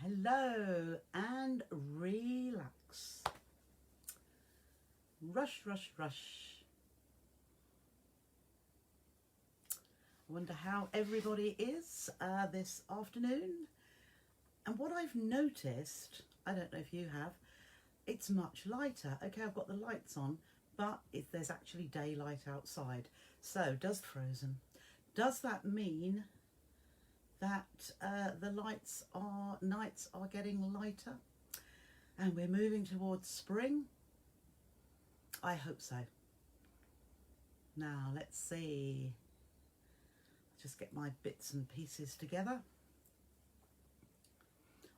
Hello and relax. Rush, rush, rush. I wonder how everybody is this afternoon. And what I've noticed, I don't know if you have, it's much lighter. Okay, I've got the lights on, but there's actually daylight outside. So, does that mean that the nights are getting lighter and we're moving towards spring? I hope so. Now let's see, just get my bits and pieces together.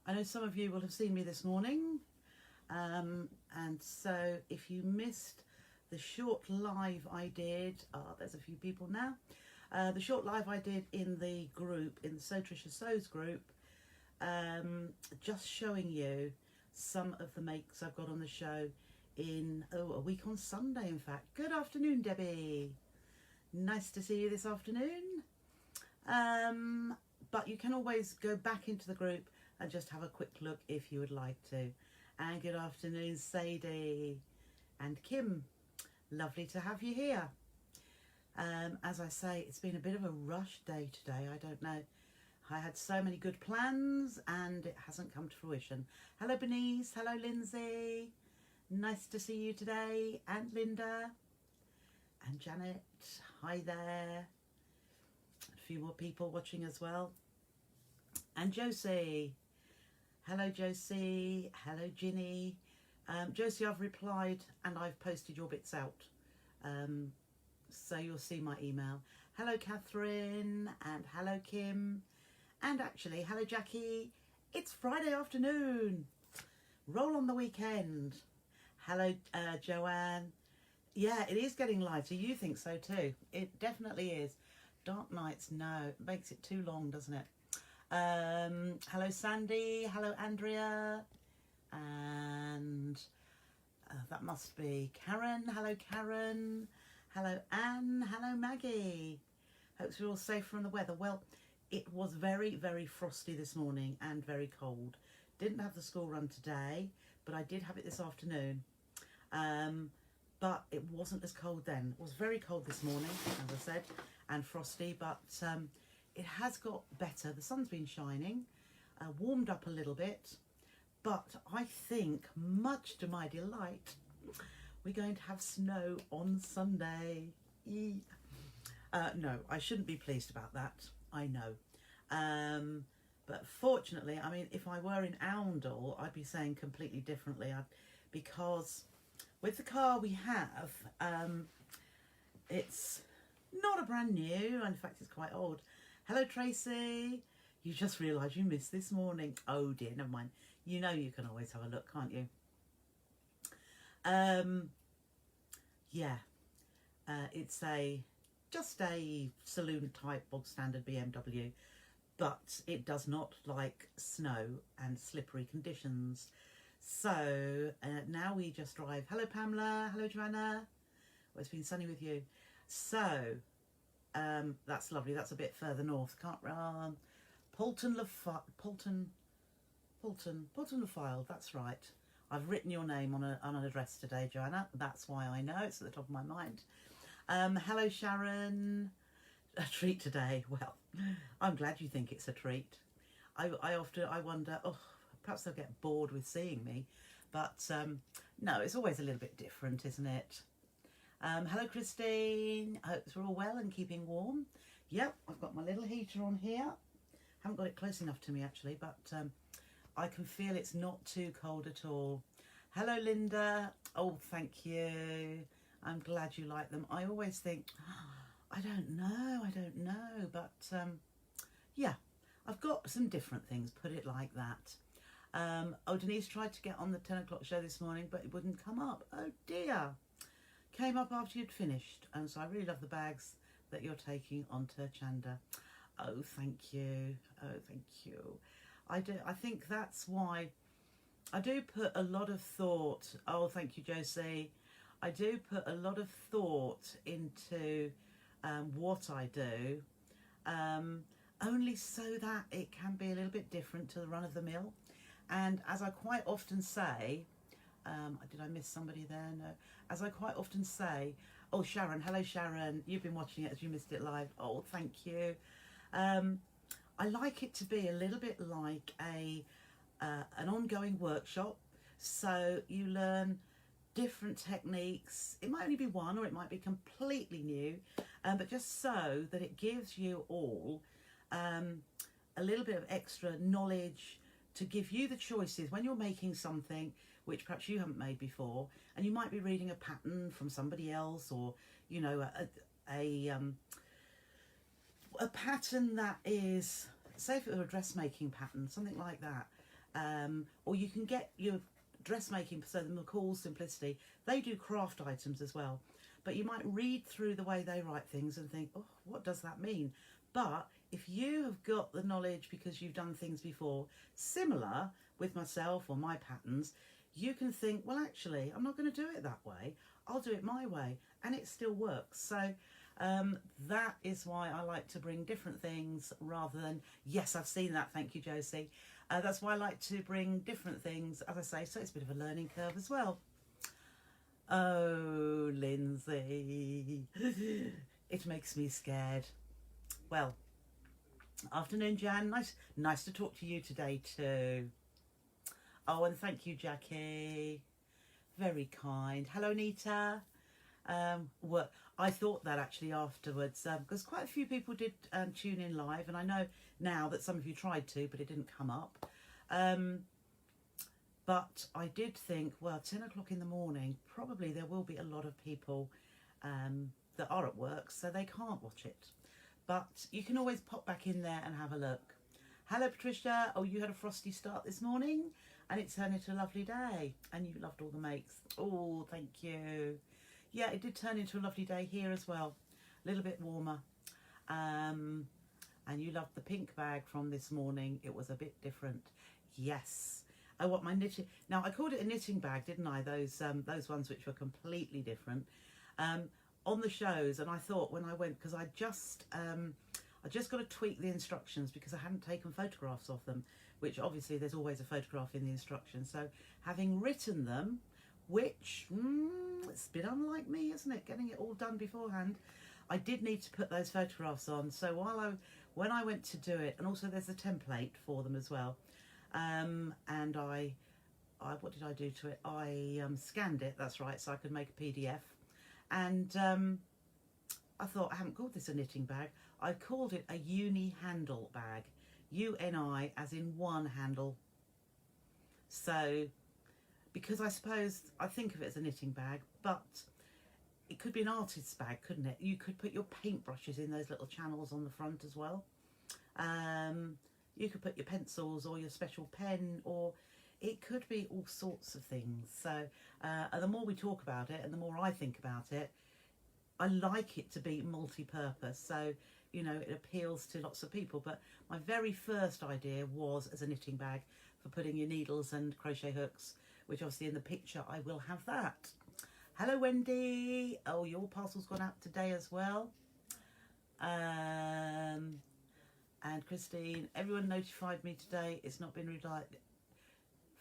I know some of you will have seen me this morning, and so if you missed the short live I did, there's a few people now, the short live I did in the group, in the Trisha Sews group, just showing you some of the makes I've got on the show in a week on Sunday, in fact. Good afternoon, Debbie. Nice to see you this afternoon. But you can always go back into the group and just have a quick look if you would like to. And good afternoon, Sadie and Kim. Lovely to have you here. As I say, it's been a bit of a rush day today. I don't know. I had so many good plans and it hasn't come to fruition. Hello, Bernice. Hello, Lindsay. Nice to see you today. And Linda. And Janet. Hi there. A few more people watching as well. And Josie. Hello, Josie. Hello, Ginny. Josie, I've replied and I've posted your bits out. So you'll see my email. Hello, Catherine. And hello, Kim. And actually, hello, Jackie. It's Friday afternoon. Roll on the weekend. Hello, Joanne. Yeah, it is getting lighter. You think so too. It definitely is. Dark nights, no. It makes it too long, doesn't it? Hello, Sandy. Hello, Andrea. And that must be Karen. Hello, Karen. Hello, Anne. Hello, Maggie. Hope you're all safe from the weather. Well, it was very, very frosty this morning and very cold. Didn't have the school run today, but I did have it this afternoon. But it wasn't as cold then. It was very cold this morning, as I said, and frosty, but it has got better. The sun's been shining, warmed up a little bit, but I think, much to my delight, we're going to have snow on Sunday. No, I shouldn't be pleased about that. I know. But fortunately, I mean, if I were in Oundle, I'd be saying completely differently, because with the car we have, it's not a brand new, in fact, it's quite old. Hello, Tracy. You just realised you missed this morning. Oh dear, never mind. You know you can always have a look, can't you? Yeah, it's just a saloon type bog standard BMW, but it does not like snow and slippery conditions. So now we just drive. Hello, Pamela. Hello, Joanna. Well, it's been sunny with you. So that's lovely. That's a bit further north. Can't Poulton Le File. That's right. I've written your name on an address today, Joanna. That's why I know. It's at the top of my mind. Hello, Sharon. A treat today. Well, I'm glad you think it's a treat. I wonder, perhaps they'll get bored with seeing me. But no, it's always a little bit different, isn't it? Hello, Christine. I hope we're all well and keeping warm. Yep, I've got my little heater on here. Haven't got it close enough to me, actually, but I can feel it's not too cold at all. Hello, Linda. Oh, thank you. I'm glad you like them. I always think, I don't know. But yeah, I've got some different things, put it like that. Denise tried to get on the 10 o'clock show this morning, but it wouldn't come up. Oh, dear. Came up after you'd finished. And so I really love the bags that you're taking on Turchanda. Oh, thank you. Oh, thank you. I think that's why I do put a lot of thought. Oh, thank you, Josie. I do put a lot of thought into what I do, only so that it can be a little bit different to the run of the mill. And as I quite often say, did I miss somebody there? No. As I quite often say, oh, Sharon, hello, Sharon. You've been watching it as you missed it live. Oh, thank you. I like it to be a little bit like an ongoing workshop. So you learn different techniques. It might only be one, or it might be completely new, but just so that it gives you all a little bit of extra knowledge to give you the choices when you're making something which perhaps you haven't made before, and you might be reading a pattern from somebody else, or you know, a pattern that is, say if it were a dressmaking pattern, something like that, or you can get your dressmaking, so the McCall Simplicity, they do craft items as well, but you might read through the way they write things and think, oh, what does that mean? But if you have got the knowledge because you've done things before, similar with myself or my patterns, you can think, well, actually, I'm not going to do it that way. I'll do it my way, and it still works. So that is why I like to bring different things rather than, yes, I've seen that, thank you, Josie. That's why I like to bring different things, as I say, so it's a bit of a learning curve as well. Oh, Lindsay, it makes me scared. Well, afternoon, Jan. Nice to talk to you today too. Oh, and thank you, Jackie. Very kind. Hello, Nita. I thought that actually afterwards, because quite a few people did tune in live, and I know now that some of you tried to, but it didn't come up. But I did think, well, 10 o'clock in the morning, probably there will be a lot of people that are at work, so they can't watch it. But you can always pop back in there and have a look. Hello, Patricia. Oh, you had a frosty start this morning, and it turned into a lovely day, and you loved all the makes. Oh, thank you. Yeah, it did turn into a lovely day here as well. A little bit warmer. And you loved the pink bag from this morning. It was a bit different. Yes. I want my knitting. Now, I called it a knitting bag, didn't I? Those ones which were completely different. On the shows, and I thought when I went, because I just got to tweak the instructions because I hadn't taken photographs of them, which obviously there's always a photograph in the instructions. So having written them, which it's a bit unlike me, isn't it, getting it all done beforehand, I did need to put those photographs on. So when I went to do it, and also there's a template for them as well, and I what did I do to it? I scanned it, that's right, so I could make a PDF. And I thought, I haven't called this a knitting bag. I called it a uni handle bag. UNI as in one handle. So, because I suppose I think of it as a knitting bag, but it could be an artist's bag, couldn't it? You could put your paintbrushes in those little channels on the front as well. You could put your pencils or your special pen, or it could be all sorts of things. So and the more we talk about it and the more I think about it, I like it to be multi-purpose. So, you know, it appeals to lots of people. But my very first idea was as a knitting bag for putting your needles and crochet hooks, which obviously in the picture I will have that. Hello, Wendy. Oh, your parcel's gone out today as well. And Christine, everyone notified me today. It's not been reliable.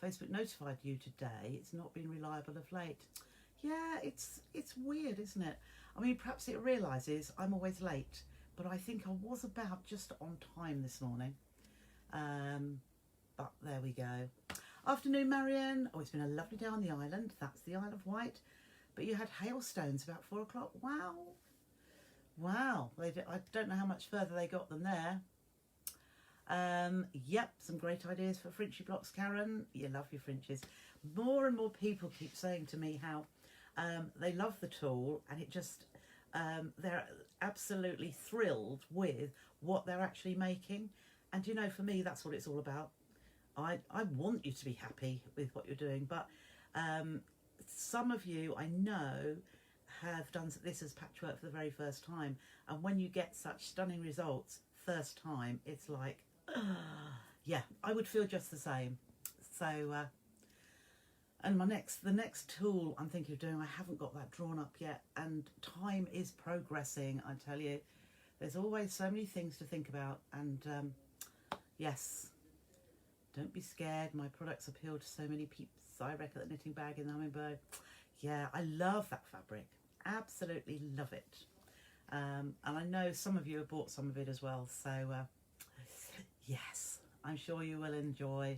Facebook notified you today. It's not been reliable of late. Yeah, it's weird, isn't it? I mean, perhaps it realises I'm always late, but I think I was about just on time this morning. But there we go. Afternoon, Marion. Oh, it's been a lovely day on the island. That's the Isle of Wight. But you had hailstones about 4 o'clock. Wow. Wow. I don't know how much further they got than there. Yep, some great ideas for Frinchy blocks, Karen. You love your Frinches. More and more people keep saying to me how they love the tool, and it just they're absolutely thrilled with what they're actually making. And you know, for me, that's what it's all about. I want you to be happy with what you're doing, but some of you I know have done this as patchwork for the very first time, and when you get such stunning results first time, it's like, yeah, I would feel just the same. So and the next tool I'm thinking of doing, I haven't got that drawn up yet, and time is progressing, I tell you. There's always so many things to think about, and yes, Don't be scared. My products appeal to so many peeps. I reckon the knitting bag in the hummingbird. Yeah, I love that fabric. Absolutely love it. And I know some of you have bought some of it as well. So, yes, I'm sure you will enjoy.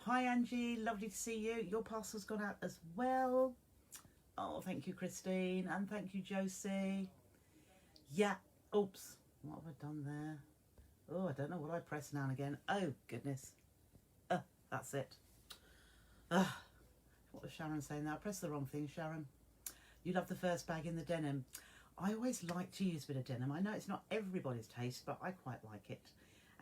Hi, Angie. Lovely to see you. Your parcel's gone out as well. Oh, thank you, Christine. And thank you, Josie. Yeah. Oops. What have I done there? Oh, I don't know what I press now and again. Oh, goodness. That's it. What was Sharon saying there? I pressed the wrong thing, Sharon. You love the first bag in the denim. I always like to use a bit of denim. I know it's not everybody's taste, but I quite like it.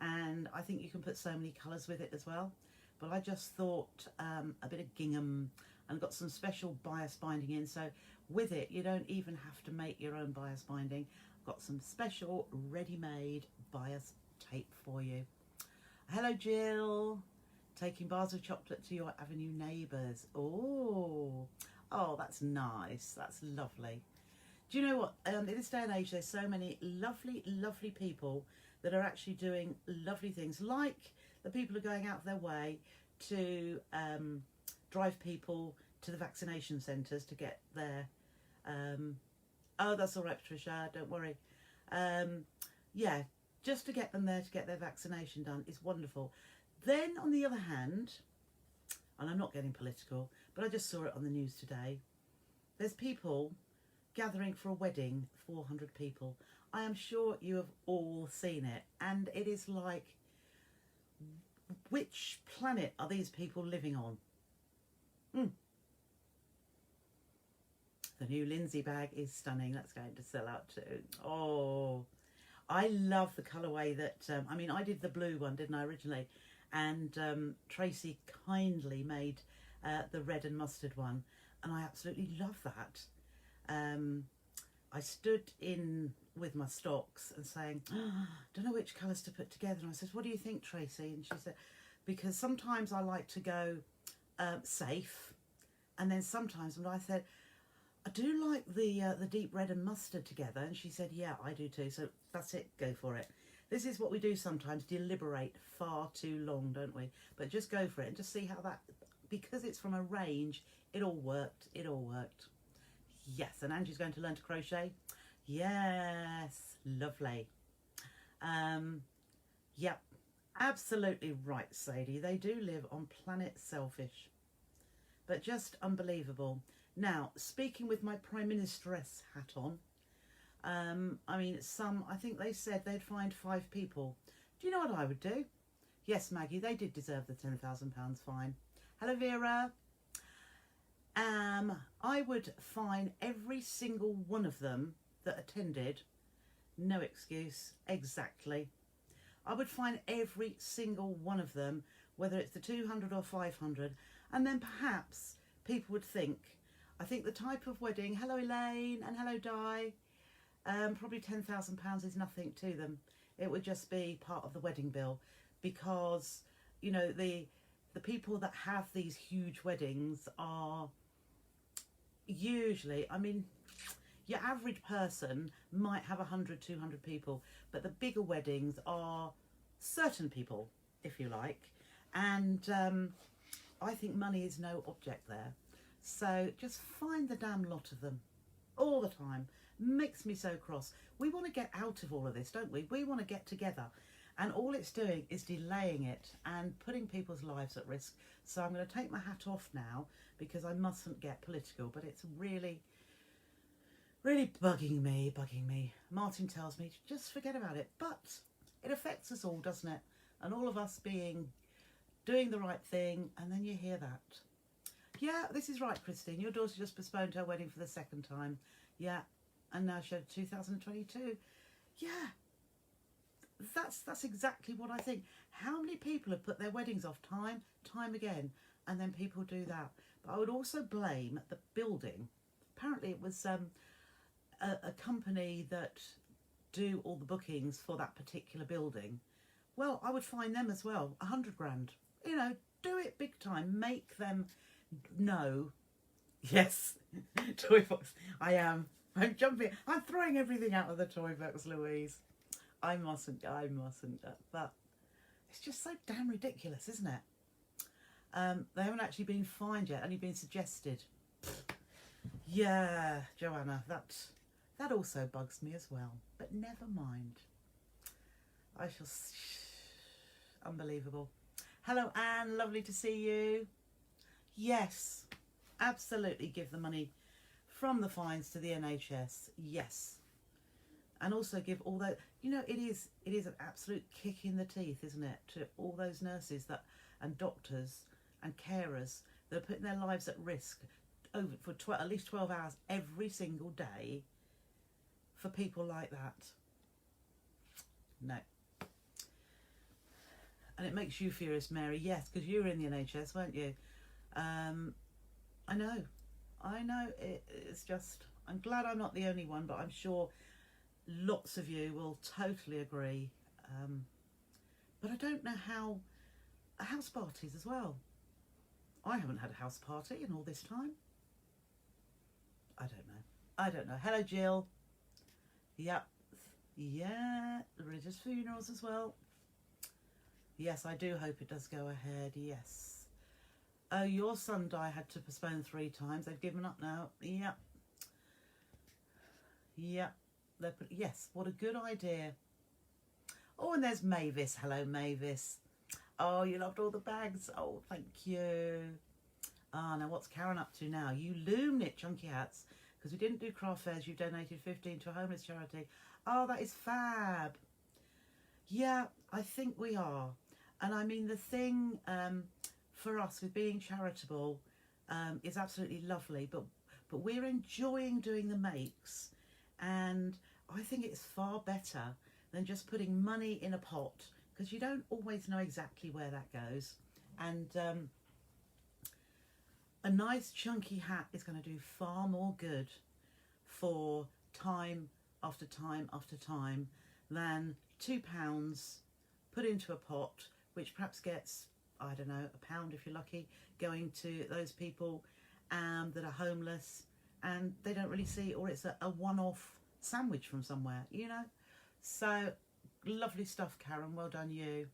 And I think you can put so many colours with it as well. But I just thought a bit of gingham, and got some special bias binding in. So with it, you don't even have to make your own bias binding. I've got some special ready-made bias tape for you. Hello, Jill. Taking bars of chocolate to your Avenue neighbours. Oh, that's nice. That's lovely. Do you know what? In this day and age, there's so many lovely, lovely people that are actually doing lovely things. Like the people who are going out of their way to drive people to the vaccination centres to get their... oh, that's all right, Trisha. Don't worry. Yeah, just to get them there to get their vaccination done is wonderful. Then, on the other hand, and I'm not getting political, but I just saw it on the news today, there's people gathering for a wedding, 400 people. I am sure you have all seen it, and it is like, which planet are these people living on? The new Lindsay bag is stunning. That's going to sell out too. Oh, I love the colourway that, I mean, I did the blue one, didn't I, originally? And Tracy kindly made the red and mustard one, and I absolutely love that. I stood in with my stocks and saying, don't know which colours to put together. And I said, what do you think, Tracy? And she said, because sometimes I like to go safe, and then sometimes, and I said, I do like the deep red and mustard together. And she said, yeah, I do too. So that's it, go for it. This is what we do sometimes, deliberate far too long, don't we? But just go for it and just see how that, because it's from a range, it all worked. It all worked. Yes, and Angie's going to learn to crochet. Yes, lovely. Yep, absolutely right, Sadie. They do live on planet Selfish, but just unbelievable. Now, speaking with my Prime Ministeress hat on, I mean, I think they said they'd find 5 people. Do you know what I would do? Yes, Maggie, they did deserve the £10,000 fine. Hello, Vera. I would fine every single one of them that attended. No excuse, exactly. I would fine every single one of them, whether it's the 200 or 500, and then perhaps people would think, I think the type of wedding, hello Elaine and hello Di, probably £10,000 is nothing to them. It would just be part of the wedding bill, because, you know, the people that have these huge weddings are usually, I mean, your average person might have 100, 200 people, but the bigger weddings are certain people, if you like, and I think money is no object there. So just find the damn lot of them all the time. Makes me so cross. We want to get out of all of this, don't we? We want to get together, and all it's doing is delaying it and putting people's lives at risk. So I'm going to take my hat off now, because I mustn't get political, but it's really, really bugging me. Martin tells me to just forget about it, but it affects us all, doesn't it? And all of us doing the right thing, and then you hear that. Yeah, this is right, Christine. Your daughter just postponed her wedding for the 2nd time. Yeah, and now she had 2022. Yeah, that's exactly what I think. How many people have put their weddings off time again, and then people do that? But I would also blame the building. Apparently it was a company that do all the bookings for that particular building. Well, I would fine them as well, 100 grand. You know, do it big time. Make them know. Yes, toy box. I'm jumping. I'm throwing everything out of the toy box, Louise. I mustn't. But it's just so damn ridiculous, isn't it? They haven't actually been fined yet, only been suggested. Yeah, Joanna, that also bugs me as well. But never mind. I shall... Unbelievable. Hello, Anne. Lovely to see you. Yes, absolutely give the money from the fines to the NHS. Yes. And also give all that... You know, it is an absolute kick in the teeth, isn't it, to all those nurses that and doctors and carers that are putting their lives at risk for at least 12 hours every single day for people like that. No. And it makes you furious, Mary. Yes, because you were in the NHS, weren't you? I know. It's just... I'm glad I'm not the only one, but I'm sure lots of you will totally agree. But I don't know how... House parties as well. I haven't had a house party in all this time. I don't know. Hello, Jill. Yep. Yeah, religious funerals as well. Yes, I do hope it does go ahead. Yes. Oh, your son died, had to postpone 3 times. They've given up now. Yep. Yep. Yes, what a good idea. Oh, and there's Mavis. Hello, Mavis. Oh, you loved all the bags. Oh, thank you. Ah, now what's Karen up to now? You loom knit chunky hats because we didn't do craft fairs. You donated 15 to a homeless charity. Oh, that is fab. Yeah, I think we are. And I mean, the thing for us with being charitable is absolutely lovely, but we're enjoying doing the makes, and I think it's far better than just putting money in a pot, because you don't always know exactly where that goes. And a nice chunky hat is going to do far more good for time after time after time than £2 put into a pot, which perhaps gets, I don't know, £1 if you're lucky, going to those people that are homeless and they don't really see, or it's a one-off sandwich from somewhere, you know. So lovely stuff, Karen. Well done, you.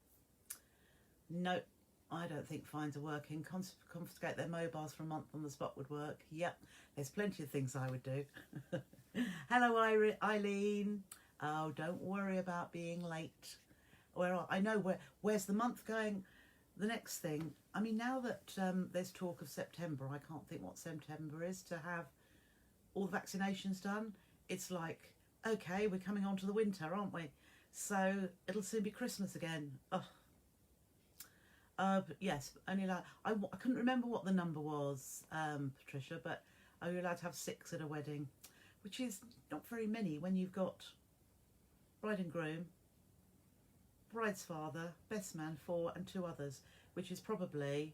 Nope, I don't think fines are working. Confiscate their mobiles for a month on the spot would work. Yep, there's plenty of things I would do. Hello, Eileen. Oh, don't worry about being late. I know where's the month going. The next thing, I mean, now that there's talk of September, I can't think what September is, to have all the vaccinations done. It's like, okay, we're coming on to the winter, aren't we? So it'll soon be Christmas again. Oh. But yes, only like I couldn't remember what the number was, Patricia, but are you allowed to have 6 at a wedding, which is not very many when you've got bride and groom, bride's father, best man, 4, and 2 others, which is probably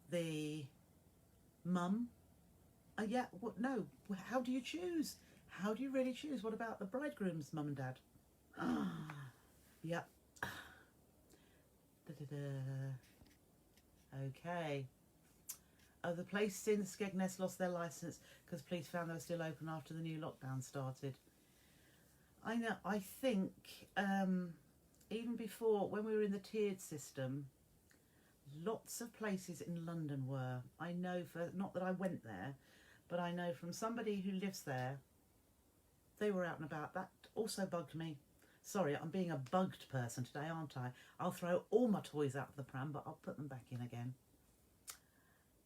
the mum. Yeah, what? No, how do you choose? How do you really choose? What about the bridegroom's mum and dad? Yeah. Okay. Oh, the place in Skegness lost their licence because police found they were still open after the new lockdown started. I know. I think even before, when we were in the tiered system, lots of places in London were. I know, for not that I went there, but I know from somebody who lives there, they were out and about. That also bugged me. Sorry, I'm being a bugged person today, aren't I? I'll throw all my toys out of the pram, but I'll put them back in again.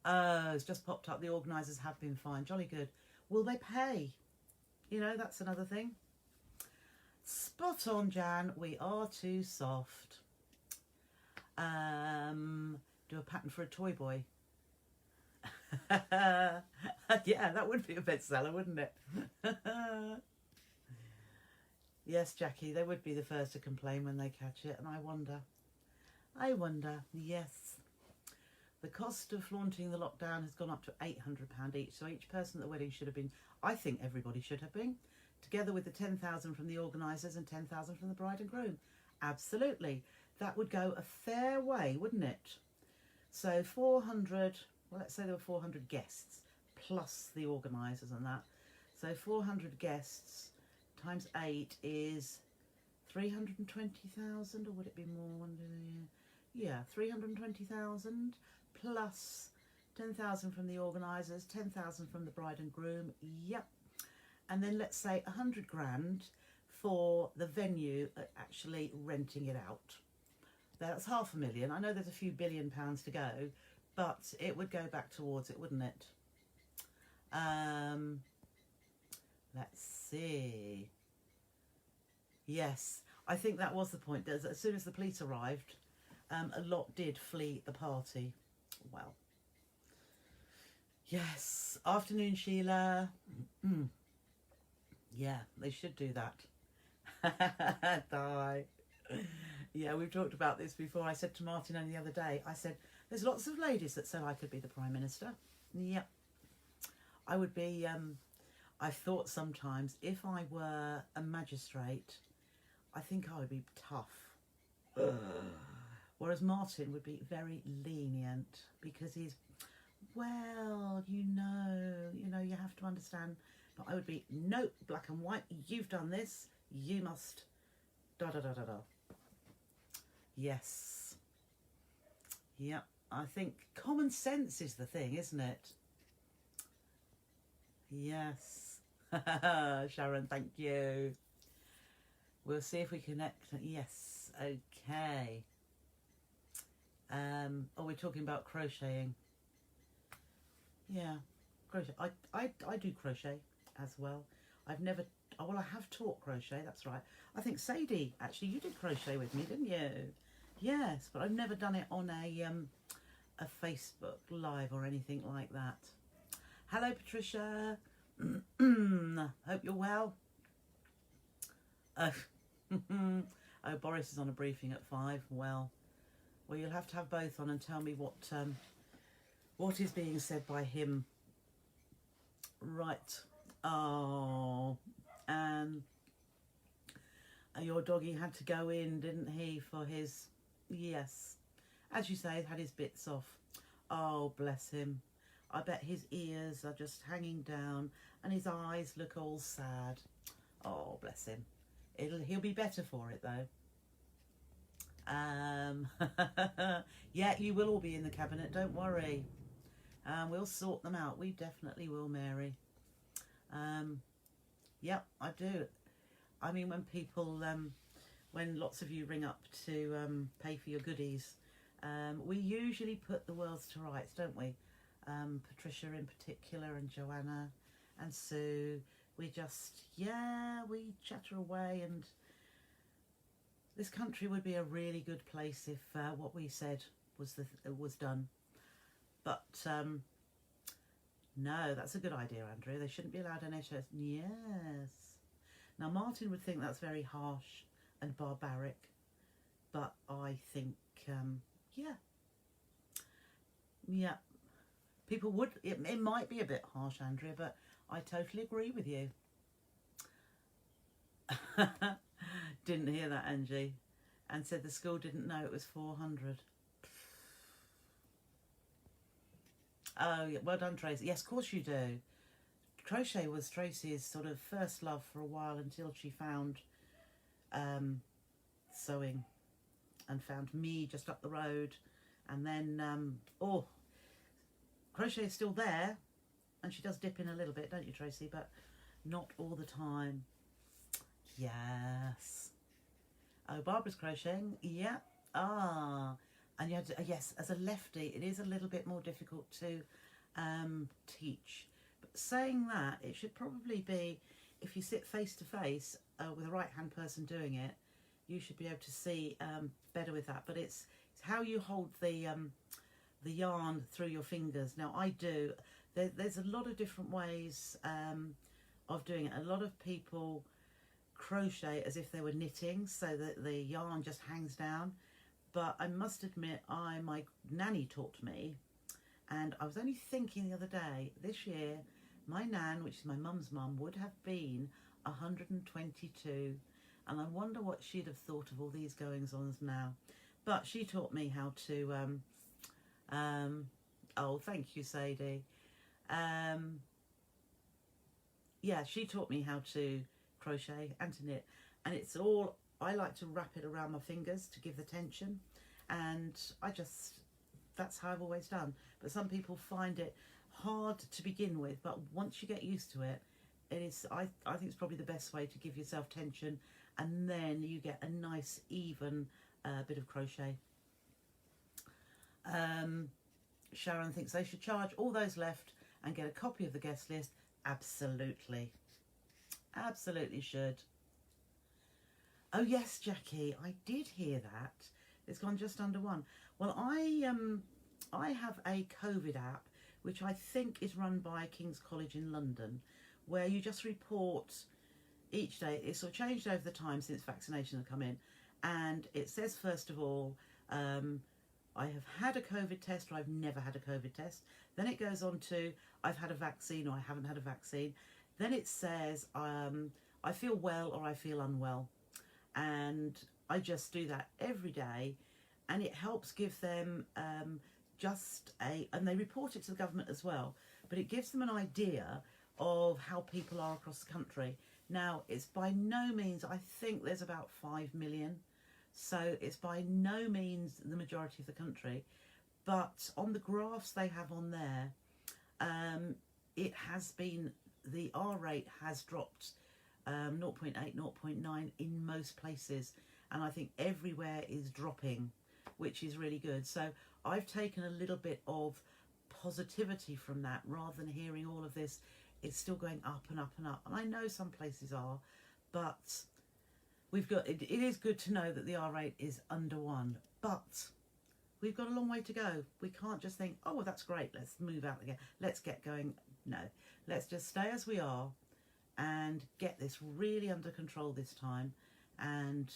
Oh, it's just popped up. The organisers have been fined. Jolly good. Will they pay? You know, that's another thing. Spot on, Jan. We are too soft. Do a pattern for a toy boy. Yeah, that would be a bestseller, wouldn't it? Yes, Jackie, they would be the first to complain when they catch it, and I wonder, yes. The cost of flaunting the lockdown has gone up to £800 each, so each person at the wedding should have been, I think everybody should have been, together with the 10,000 from the organisers and 10,000 from the bride and groom. Absolutely. That would go a fair way, wouldn't it? So 400, well, let's say there were 400 guests, plus the organisers and that. So 400 guests times 8 is 320,000, or would it be more? Yeah, 320,000 plus 10,000 from the organisers, 10,000 from the bride and groom. Yep. And then let's say 100 grand for the venue actually renting it out. That's £500,000. I know there's a few billion pounds to go, but it would go back towards it, wouldn't it? Let's see. Yes, I think that was the point. As soon as the police arrived, a lot did flee the party. Well, yes. Afternoon, Sheila. Yeah, they should do that. Die. Yeah, we've talked about this before. I said to Martin only the other day, I said, there's lots of ladies that said I could be the Prime Minister. Yep. I would be, I thought sometimes if I were a magistrate, I think I would be tough. Whereas Martin would be very lenient because he's, well, you know, you have to understand. But I would be, nope, black and white, you've done this, you must, da da da da da. Yes. Yep, I think common sense is the thing, isn't it? Yes. Sharon, thank you. We'll see if we connect. Yes, okay. Oh, we're talking about crocheting. Yeah, crochet. I do crochet as well. I've never, oh, well, I have taught crochet, that's right. I think Sadie, actually, you did crochet with me, didn't you? Yes, but I've never done it on a Facebook Live or anything like that. Hello, Patricia. Hope you're well. Oh, Boris is on a briefing at 5. Well, you'll have to have both on and tell me what is being said by him. Right. Oh, and your doggy had to go in, didn't he, for his, yes, as you say, had his bits off. Oh, bless him. I bet his ears are just hanging down and his eyes look all sad. Oh, bless him. He'll be better for it, though. Yeah, you will all be in the cabinet, don't worry. We'll sort them out. We definitely will, Mary. Yep, I do. I mean, when people, when lots of you ring up to pay for your goodies, we usually put the worlds to rights, don't we? Patricia in particular, and Joanna and Sue. We just, yeah, we chatter away, and this country would be a really good place if what we said was done. But no, that's a good idea, Andrea. They shouldn't be allowed NHS. Yes. Now, Martin would think that's very harsh and barbaric, but I think, yeah. People would, it might be a bit harsh, Andrea, but I totally agree with you. Didn't hear that, Angie. And said the school didn't know it was 400. Oh, yeah, well done, Tracy. Yes, of course you do. Crochet was Tracy's sort of first love for a while until she found sewing and found me just up the road. And then, crochet is still there, and she does dip in a little bit, don't you, Tracy? But not all the time. Yes. Oh, Barbara's crocheting. Yeah. Ah. And you had to, yes, as a lefty, it is a little bit more difficult to teach. But saying that, it should probably be, if you sit face to face with a right-hand person doing it, you should be able to see better with that. But it's how you hold the yarn through your fingers. Now, I do. There's a lot of different ways of doing it. A lot of people crochet as if they were knitting, so that the yarn just hangs down. But I must admit, my nanny taught me, and I was only thinking the other day, this year, my nan, which is my mum's mum, would have been 122, and I wonder what she'd have thought of all these goings-ons now. But she taught me how to, oh, thank you, Sadie. Yeah, she taught me how to crochet and to knit, and it's all, I like to wrap it around my fingers to give the tension, and I just that's how I've always done. But some people find it hard to begin with, but once you get used to it, it is, I think it's probably the best way to give yourself tension, and then you get a nice even bit of crochet. Sharon thinks they should charge all those left and get a copy of the guest list. Absolutely. Absolutely should. Oh yes, Jackie, I did hear that. It's gone just under 1. Well, I have a COVID app, which I think is run by King's College in London, where you just report each day. It's sort of changed over the time since vaccinations have come in. And it says, first of all, I have had a COVID test, or I've never had a COVID test. Then it goes on to, I've had a vaccine, or I haven't had a vaccine. Then it says, I feel well, or I feel unwell. And I just do that every day. And it helps give them and they report it to the government as well, but it gives them an idea of how people are across the country. Now, it's by no means, I think there's about 5 million. So it's by no means the majority of the country, but on the graphs they have on there, it has been, the R rate has dropped 0.8, 0.9 in most places, and I think everywhere is dropping, which is really good. So I've taken a little bit of positivity from that, rather than hearing all of this, it's still going up and up and up. And I know some places are, but we've got, it is good to know that the R rate is under 1, but we've got a long way to go. We can't just think, oh, well, that's great, let's move out again, let's get going. No, let's just stay as we are and get this really under control this time. And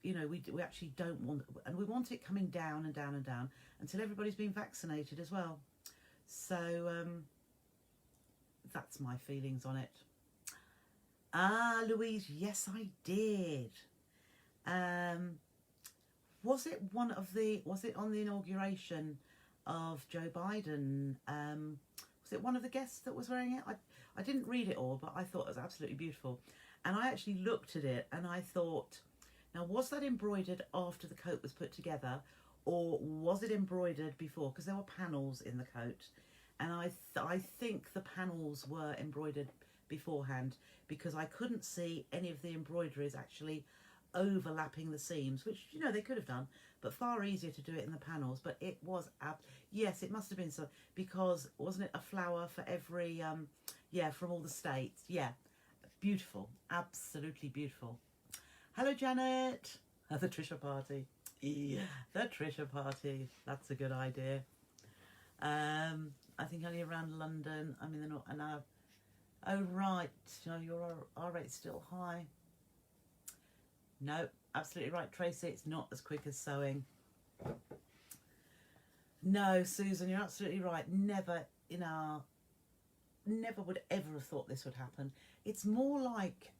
you know, we actually don't want, and we want it coming down and down and down until everybody's been vaccinated as well. So that's my feelings on it. Ah, Louise, yes, I did. Was it on the inauguration of Joe Biden? Was it one of the guests that was wearing it? I didn't read it all, but I thought it was absolutely beautiful. And I actually looked at it and I thought, now, was that embroidered after the coat was put together, or was it embroidered before? Because there were panels in the coat, and I think the panels were embroidered beforehand, because I couldn't see any of the embroideries actually overlapping the seams, which, you know, they could have done, but far easier to do it in the panels. But it was, yes, it must have been so, because wasn't it a flower for every, yeah, from all the states? Yeah, beautiful, absolutely beautiful. Hello, Janet. The Trisha party. Yeah, the Trisha party. That's a good idea. I think only around London. I mean, they're not enough. Oh, right. No, your R rate's still high. No, absolutely right, Tracy. It's not as quick as sewing. No, Susan, you're absolutely right. Never would ever have thought this would happen. It's more like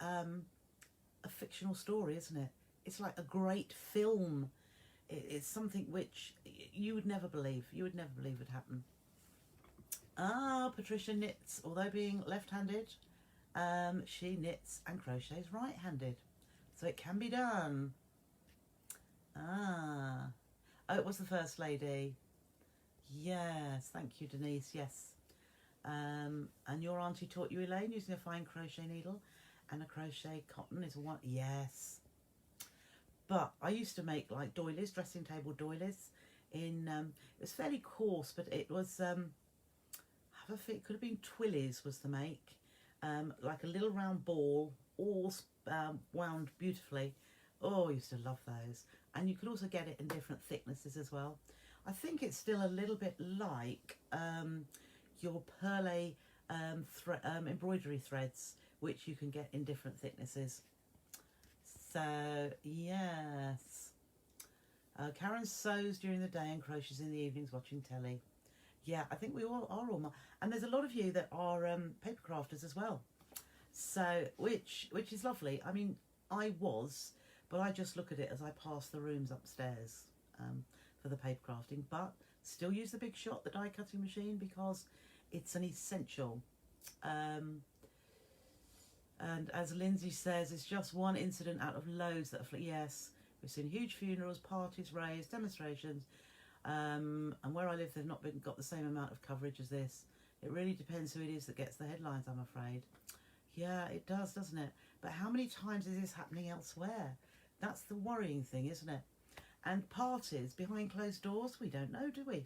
a fictional story, isn't it? It's like a great film. It's something which you would never believe. You would never believe would happen. Ah, Patricia knits, although being left-handed, she knits and crochets right-handed. So it can be done. Ah. Oh, it was the First Lady. Yes, thank you, Denise, yes. And your auntie taught you, Elaine, using a fine crochet needle and a crochet cotton is one. Yes. But I used to make like doilies, dressing table doilies in, it was fairly coarse, but it was, it could have been twillies was the make, like a little round ball, all wound beautifully. Oh, I used to love those. And you could also get it in different thicknesses as well. I think it's still a little bit like your Perle embroidery threads, which you can get in different thicknesses. So, yes. Karen sews during the day and crochets in the evenings watching telly. Yeah, I think we all are all. And there's a lot of you that are paper crafters as well. So, which is lovely. I mean, I was, but I just look at it as I pass the rooms upstairs for the paper crafting. But still use the Big Shot, the die cutting machine, because it's an essential. And as Lindsay says, it's just one incident out of loads that are, yes, we've seen huge funerals, parties raised, demonstrations. And where I live, they've not got the same amount of coverage as this. It really depends who it is that gets the headlines, I'm afraid. Yeah, it does, doesn't it? But how many times is this happening elsewhere? That's the worrying thing, isn't it? And parties behind closed doors, we don't know, do we?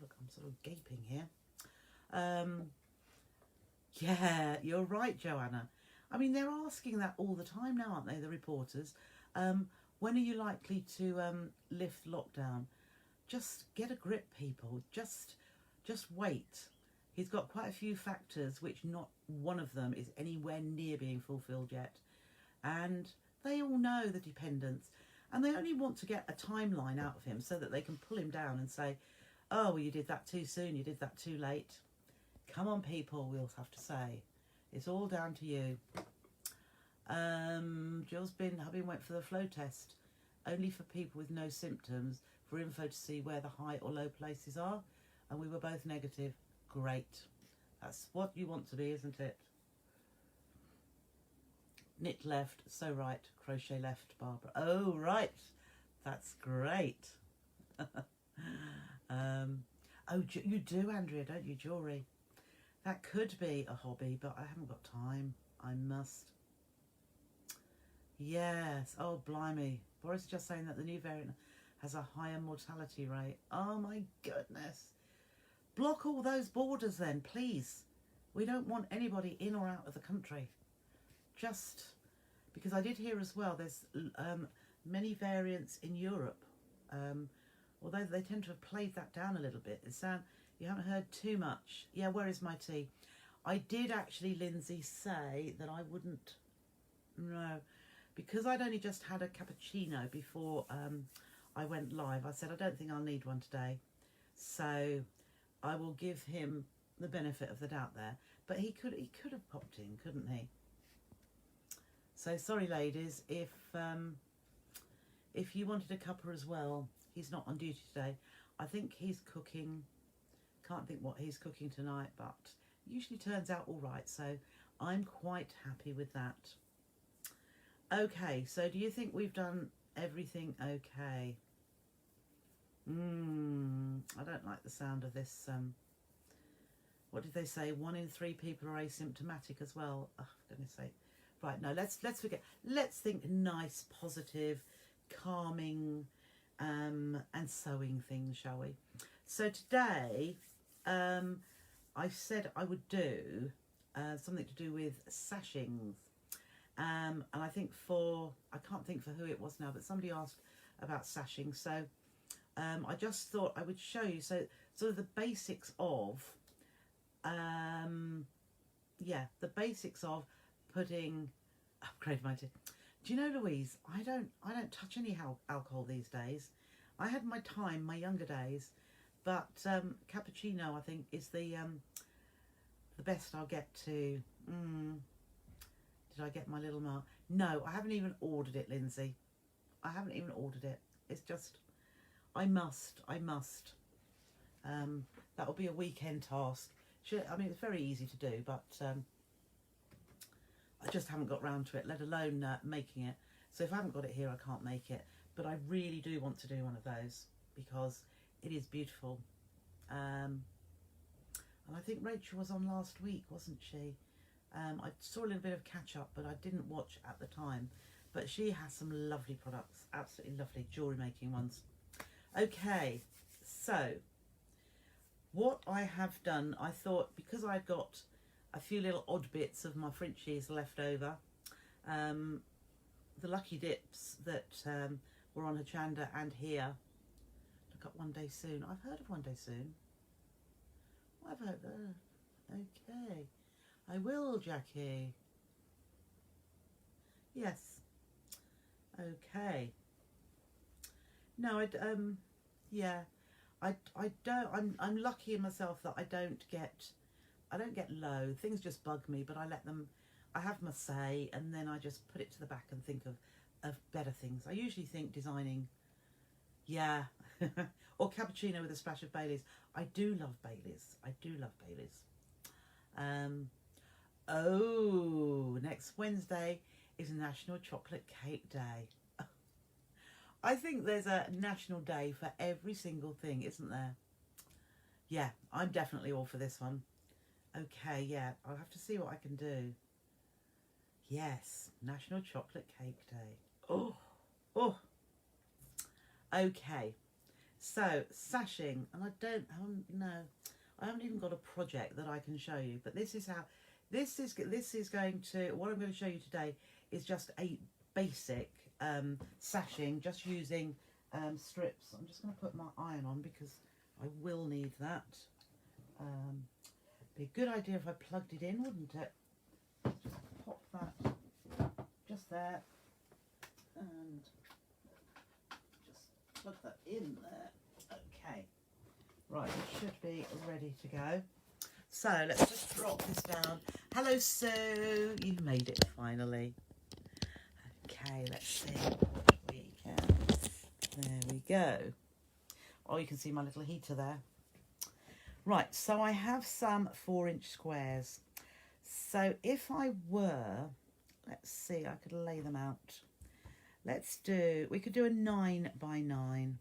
Look, I'm sort of gaping here. Yeah, you're right, Joanna. I mean, they're asking that all the time now, aren't they, the reporters? When are you likely to lift lockdown? Just get a grip, people. Just wait. He's got quite a few factors, which not one of them is anywhere near being fulfilled yet. And they all know the dependents. And they only want to get a timeline out of him so that they can pull him down and say, oh, well, you did that too soon, you did that too late. Come on, people, we'll have to say. It's all down to you. Hubby went for the flow test, only for people with no symptoms, for info to see where the high or low places are. And we were both negative. Great. That's what you want to be, isn't it? Knit left, sew right, crochet left, Barbara. Oh, right. That's great. Oh, you do, Andrea, don't you, jewellery? That could be a hobby, but I haven't got time. I must. Yes. Oh, blimey. Boris is just saying that the new variant has a higher mortality rate. Oh, my goodness. Block all those borders then, please. We don't want anybody in or out of the country. Just because I did hear as well, there's many variants in Europe. Although they tend to have played that down a little bit. You haven't heard too much. Yeah, where is my tea? I did actually, Lindsay, say that I wouldn't. No, because I'd only just had a cappuccino before I went live. I said I don't think I'll need one today, so I will give him the benefit of the doubt there. But he could have popped in, couldn't he? So sorry, ladies, if you wanted a cuppa as well. He's not on duty today. I think he's cooking. Can't think what he's cooking tonight, but usually turns out all right. So I'm quite happy with that. Okay, so do you think we've done everything okay? I don't like the sound of this. What did they say? 1 in 3 people are asymptomatic as well. Oh, for goodness sake. Right, no, let's forget. Let's think nice, positive, calming, and sewing things, shall we? So today, I said I would do something to do with sashings. And I think I can't think for who it was now, but somebody asked about sashing. So I just thought I would show you, so sort of the basics of, the basics of putting, upgrade my tea. Do you know, Louise, I don't touch any alcohol these days. I had my time, my younger days, but cappuccino, I think, is the best I'll get to. Did I get my little mark? No, I haven't even ordered it, Lindsay. I haven't even ordered it. It's just, I must. That will be a weekend task. I mean, it's very easy to do, but I just haven't got round to it, let alone making it. So if I haven't got it here, I can't make it. But I really do want to do one of those because it is beautiful. And I think Rachel was on last week, wasn't she? I saw a little bit of catch up, but I didn't watch at the time. But she has some lovely products, absolutely lovely jewellery making ones. Okay, so what I have done, I thought, because I've got a few little odd bits of my Frenchies left over, the lucky dips that were on Hochanda and here. Look up One Day Soon. I've heard of One Day Soon. I've heard that. Okay. I will, Jackie. Yes. Okay. No, I don't. I'm lucky in myself that I don't get low. Things just bug me, but I let them. I have my say, and then I just put it to the back and think of better things. I usually think designing, or cappuccino with a splash of Baileys. I do love Baileys. Oh, next Wednesday is National Chocolate Cake Day. I think there's a national day for every single thing, isn't there? Yeah, I'm definitely all for this one. Okay, yeah, I'll have to see what I can do. Yes, National Chocolate Cake Day. Oh, oh. Okay, so sashing, and I haven't even got a project that I can show you. But this is how, this is going to, what I'm going to show you today is just a basic sashing, just using strips. I'm just going to put my iron on because I will need that. Be a good idea if I plugged it in, wouldn't it? Just pop that just there and just plug that in there. Okay, right, it should be ready to go. So let's just drop this down. Hello, Sue, you've made it finally. Okay, let's see what we can. There we go. Oh, you can see my little heater there. Right, so I have some 4-inch squares. So if I were, let's see, I could lay them out. We could do a 9 by 9.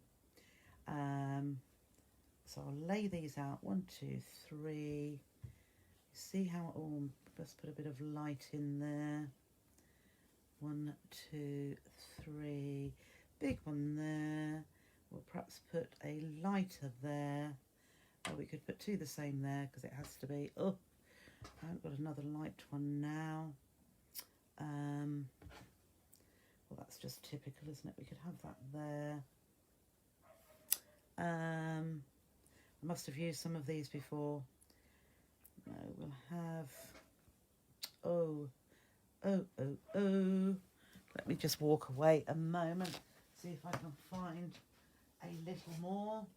So I'll lay these out. 1, 2, 3. See how it all, let's put a bit of light in there. 1, 2, 3. Big one there. We'll perhaps put a lighter there. Or we could put 2 the same there because it has to be. Oh, I haven't got another light one now. Well, that's just typical, isn't it? We could have that there. I must have used some of these before. No, we'll have. Oh. Let me just walk away a moment. See if I can find a little more.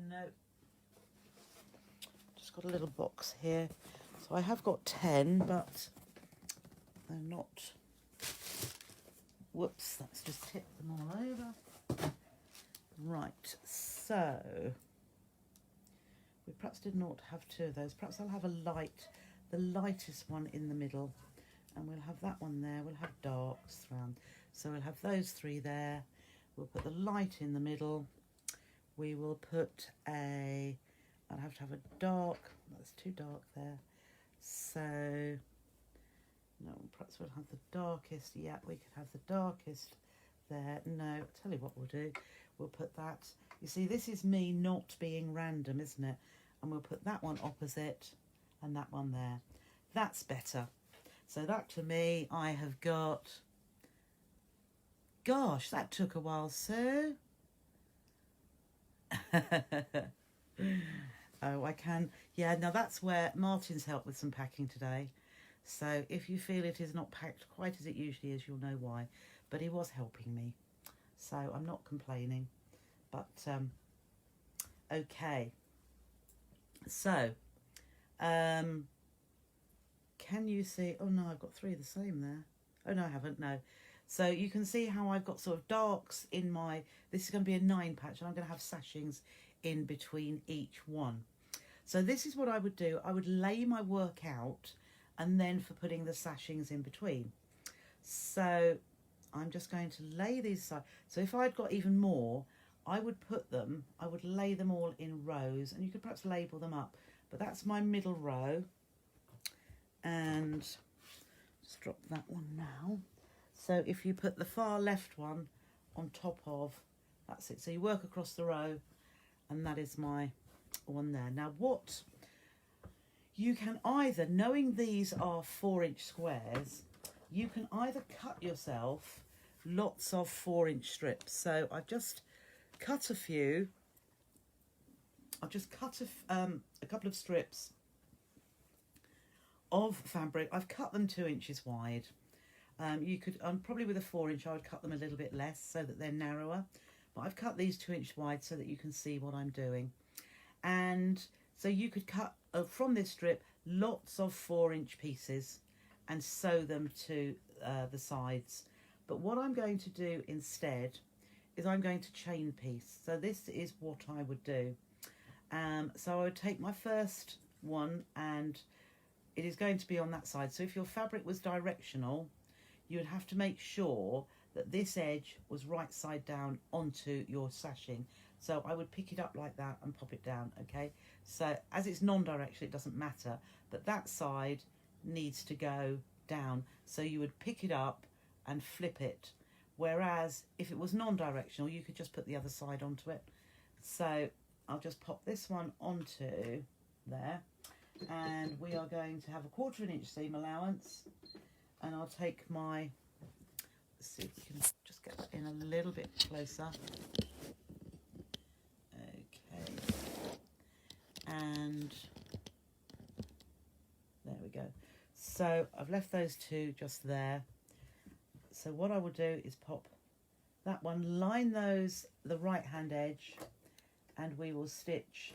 No. Just got a little box here. So I have got 10, but they're not. Whoops, that's just tipped them all over. Right, so we perhaps did not have 2 of those. Perhaps I'll have the lightest one in the middle, and we'll have that one there. We'll have darks around. So we'll have those 3 there. We'll put the light in the middle. We will put I'll have to have a dark. That's too dark there. So, no, perhaps we'll have the darkest. Yeah, we could have the darkest there. No, I'll tell you what we'll do. We'll put that. You see, this is me not being random, isn't it? And we'll put that one opposite and that one there. That's better. So that to me, I have got... Gosh, that took a while, Sue. Oh, I can. Yeah, now that's where Martin's helped with some packing today. So if you feel it is not packed quite as it usually is, you'll know why. But he was helping me. So I'm not complaining. But, okay. So, can you see... Oh, no, I've got 3 the same there. Oh, no, I haven't, no. So you can see how I've got sort of darks in my... This is going to be a 9 patch, and I'm going to have sashings in between each one. So this is what I would do. I would lay my work out, and then for putting the sashings in between. So I'm just going to lay these aside. So if I'd got even more, I would lay them all in rows, and you could perhaps label them up. But that's my middle row. And just drop that one now. So if you put the far left one on top of, that's it. So you work across the row, and that is my one there. Now what you can either, knowing these are 4-inch squares, you can either cut yourself lots of 4-inch strips. So I've just cut a few. I've just cut a couple of strips of fabric. I've cut them 2 inches wide. You could, probably with a 4-inch, I would cut them a little bit less so that they're narrower. But I've cut these 2 inch wide so that you can see what I'm doing. And so you could cut from this strip lots of 4-inch pieces and sew them to the sides. But what I'm going to do instead is I'm going to chain piece. So this is what I would do. So I would take my first one and it is going to be on that side. So if your fabric was directional, you would have to make sure that this edge was right side down onto your sashing. So I would pick it up like that and pop it down, okay? So as it's non-directional, it doesn't matter, but that side needs to go down. So you would pick it up and flip it. Whereas if it was non-directional, you could just put the other side onto it. So I'll just pop this one onto there, and we are going to have a 1/4 inch seam allowance, and I'll take my, let's see if we can just get that in a little bit closer. Okay, and there we go. So I've left those two just there. So what I will do is pop that one, line those, the right hand edge, and we will stitch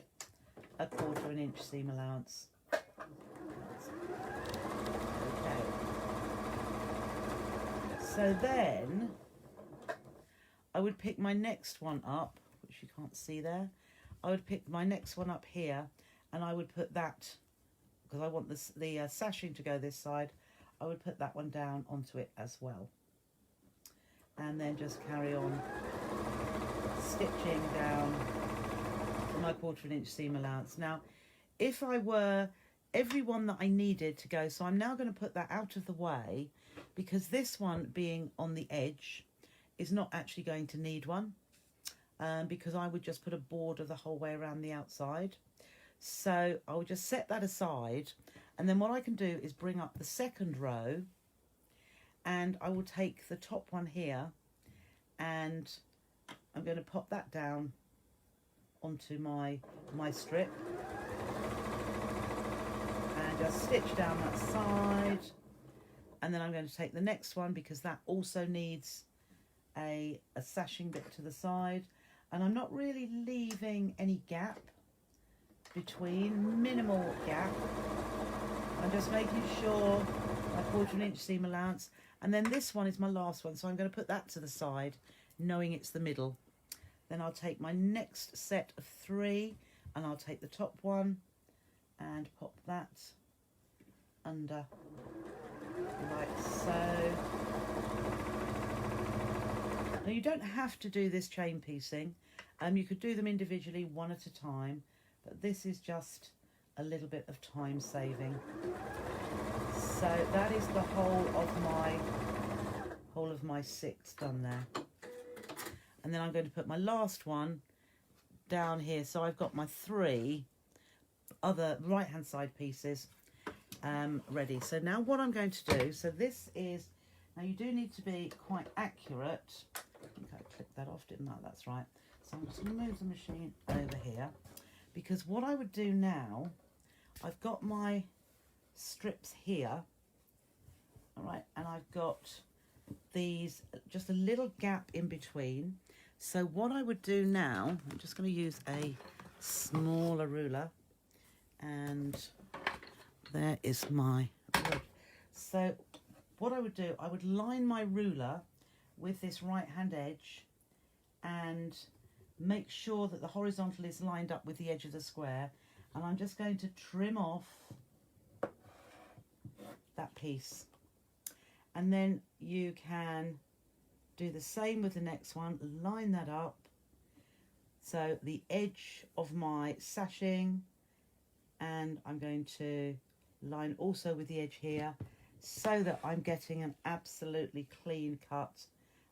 a 1/4 inch seam allowance. Okay. So then I would pick my next one up, which you can't see there. I would pick my next one up here, and I would put that, because I want this, the sashing to go this side, I would put that one down onto it as well. And then just carry on stitching down my 1/4 inch seam allowance. Now, if I were every one that I needed to go, so I'm now going to put that out of the way, because this one being on the edge is not actually going to need one, because I would just put a border the whole way around the outside. So I'll just set that aside, and then what I can do is bring up the second row, and I will take the top one here, and I'm going to pop that down onto my strip, and just stitch down that side. And then I'm going to take the next one, because that also needs a sashing bit to the side, and I'm not really leaving any gap between, minimal gap. I'm just making sure my 1/4 inch seam allowance, and then this one is my last one, so I'm going to put that to the side, knowing it's the middle. Then I'll take my next set of 3, and I'll take the top one and pop that under like so. Now you don't have to do this chain piecing, you could do them individually, one at a time, but this is just a little bit of time saving. So that is the whole of my 6 done there. And then I'm going to put my last one down here. So I've got my 3 other right hand side pieces ready. So now what I'm going to do, so this is, now you do need to be quite accurate. I think I clicked that off, didn't I? That's right. So I'm just going to move the machine over here, because what I would do now, I've got my strips here, all right, and I've got these, just a little gap in between. So what I would do now, I'm just going to use a smaller ruler, and there is my wood. So what I would do, I would line my ruler with this right hand edge and make sure that the horizontal is lined up with the edge of the square, and I'm just going to trim off that piece. And then you can do the same with the next one, line that up. So the edge of my sashing, and I'm going to line also with the edge here, so that I'm getting an absolutely clean cut.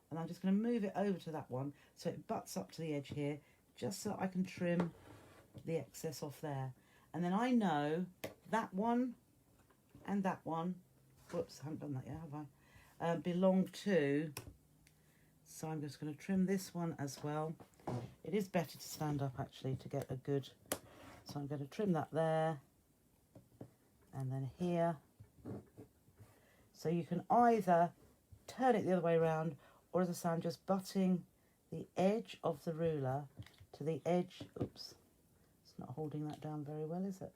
And I'm just going to move it over to that one so it butts up to the edge here, just so I can trim the excess off there. And then I know that one and that one, whoops, I haven't done that yet, have I? Belong to, so I'm just going to trim this one as well. It is better to stand up actually to get a good, so I'm going to trim that there, and then here. So you can either turn it the other way around, or as I say, I'm just butting the edge of the ruler to the edge. Oops, it's not holding that down very well, is it?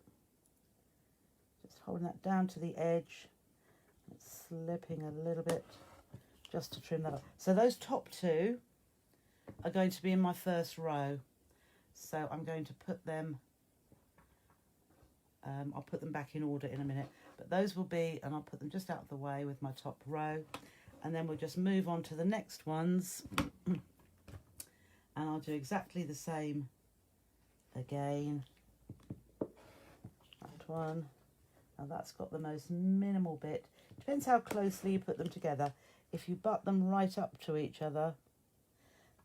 Just holding that down to the edge. It's slipping a little bit just to trim that up. So those top 2 are going to be in my first row. So I'm going to put them, I'll put them back in order in a minute. But those will be, and I'll put them just out of the way with my top row, and then we'll just move on to the next ones. And I'll do exactly the same again. That one. Now that's got the most minimal bit. Depends how closely you put them together. If you butt them right up to each other,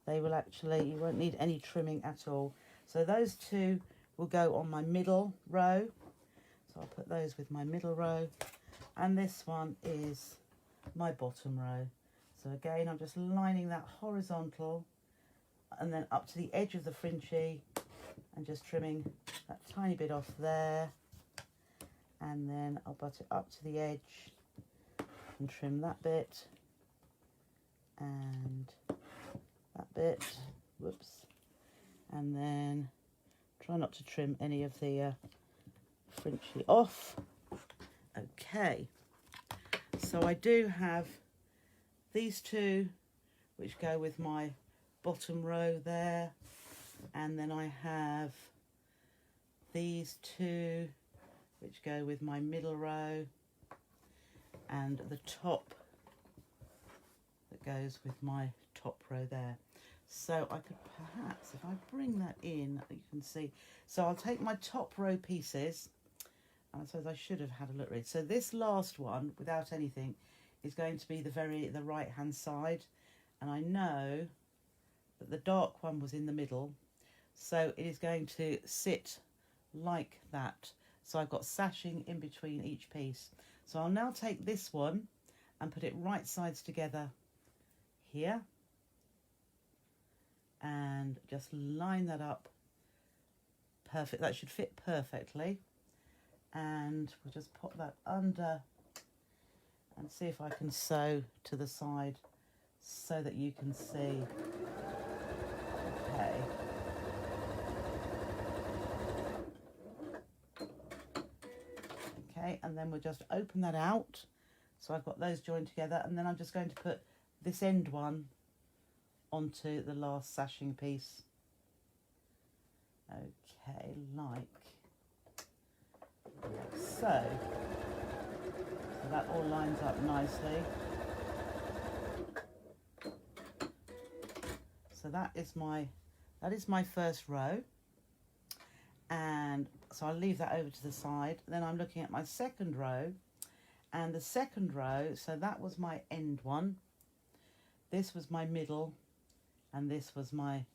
they will actually, you won't need any trimming at all. So those two will go on my middle row. So I'll put those with my middle row. And this one is my bottom row. So again, I'm just lining that horizontal and then up to the edge of the fringy and just trimming that tiny bit off there. And then I'll butt it up to the edge and trim that bit and that bit, whoops, and then try not to trim any of the fringy off. Okay, so I do have these two which go with my bottom row there, and then I have these two which go with my middle row, and the top that goes with my top row there. So I could perhaps, if I bring that in, you can see. So I'll take my top row pieces, and I suppose I should have had a look read. So this last one, without anything, is going to be the right hand side, and I know that the dark one was in the middle, so it is going to sit like that. So I've got sashing in between each piece. So I'll now take this one and put it right sides together here and just line that up perfect. That should fit perfectly, and we'll just pop that under and see if I can sew to the side so that you can see. Okay. Okay, and then we'll just open that out. So I've got those joined together, and then I'm just going to put this end one onto the last sashing piece. Okay, like so. So that all lines up nicely. So that is my first row, and so I'll leave that over to the side. Then I'm looking at my second row, and the second row, so that was my end one, this was my middle, and this was my,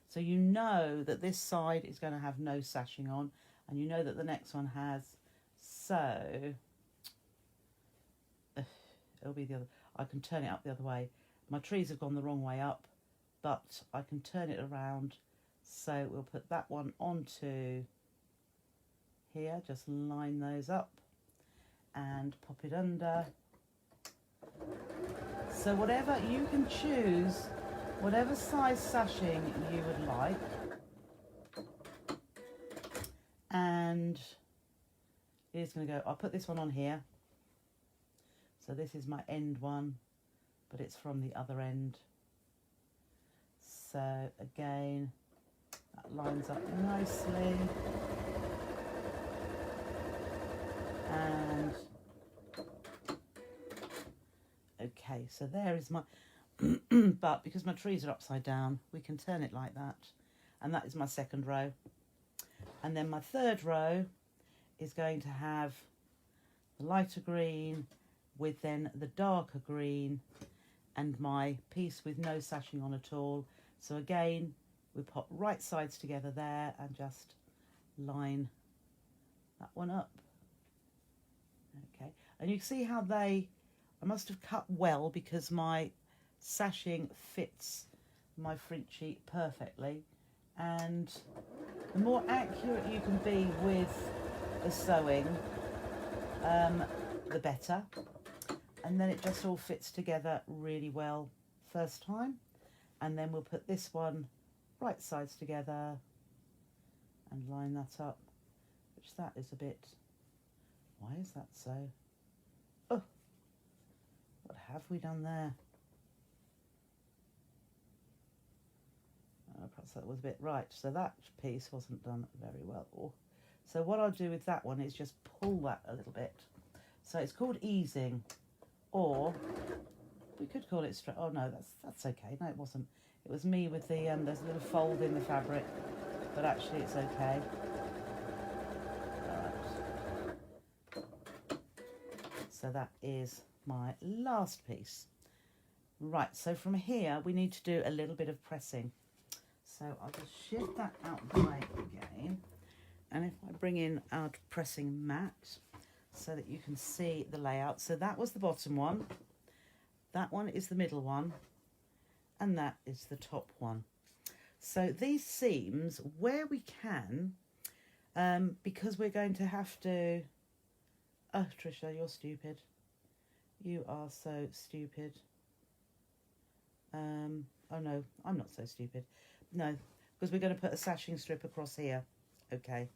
so you know that this side is going to have no sashing on, and you know that the next one has, so it'll be the other, I can turn it up the other way. My trees have gone the wrong way up, but I can turn it around. So we'll put that one onto here, just line those up and pop it under. So whatever, you can choose whatever size sashing you would like, and it's going to go, I'll put this one on here. So this is my end one, but it's from the other end. So again, that lines up nicely. And okay, so there is my, but because my trees are upside down, we can turn it like that. And that is my second row. And then my third row is going to have the lighter green with then the darker green and my piece with no sashing on at all. So again, we pop right sides together there and just line that one up. Okay, and you can see how I must have cut well because my sashing fits my fringy perfectly, and the more accurate you can be with the sewing, the better, and then it just all fits together really well first time. And then we'll put this one right sides together and line that up, which that is a bit, why is that so? Oh, what have we done there? Perhaps that was a bit right. So that piece wasn't done very well. So what I'll do with that one is just pull that a little bit. So it's called easing, or we could call it oh no, that's okay. No, it wasn't. It was me with the there's a little fold in the fabric, but actually it's okay. Right. So that is my last piece. Right, so from here we need to do a little bit of pressing. So I'll just shift that out the way again. And if I bring in our pressing mat so that you can see the layout. So that was the bottom one. That one is the middle one. And that is the top one. So these seams, where we can, because we're going to have to... Oh, Trisha, you're stupid. You are so stupid. Oh no, I'm not so stupid. No, because we're going to put a sashing strip across here. Okay,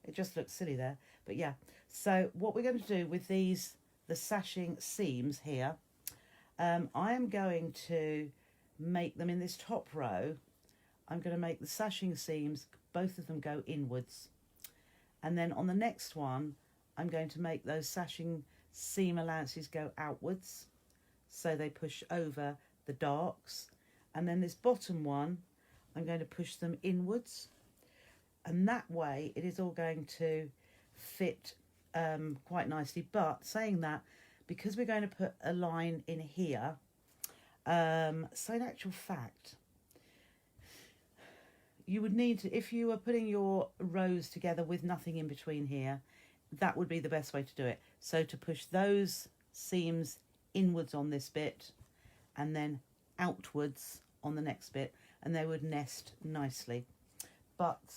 it just looks silly there. But yeah, so what we're going to do with these, the sashing seams here, I am going to make them in this top row. I'm going to make the sashing seams, both of them go inwards. And then on the next one, I'm going to make those sashing seam allowances go outwards, so they push over the darks. And then this bottom one, I'm going to push them inwards, and that way it is all going to fit quite nicely. But saying that, because we're going to put a line in here, so in actual fact, you would need to, if you were putting your rows together with nothing in between here, that would be the best way to do it. So to push those seams inwards on this bit and then outwards on the next bit, and they would nest nicely. But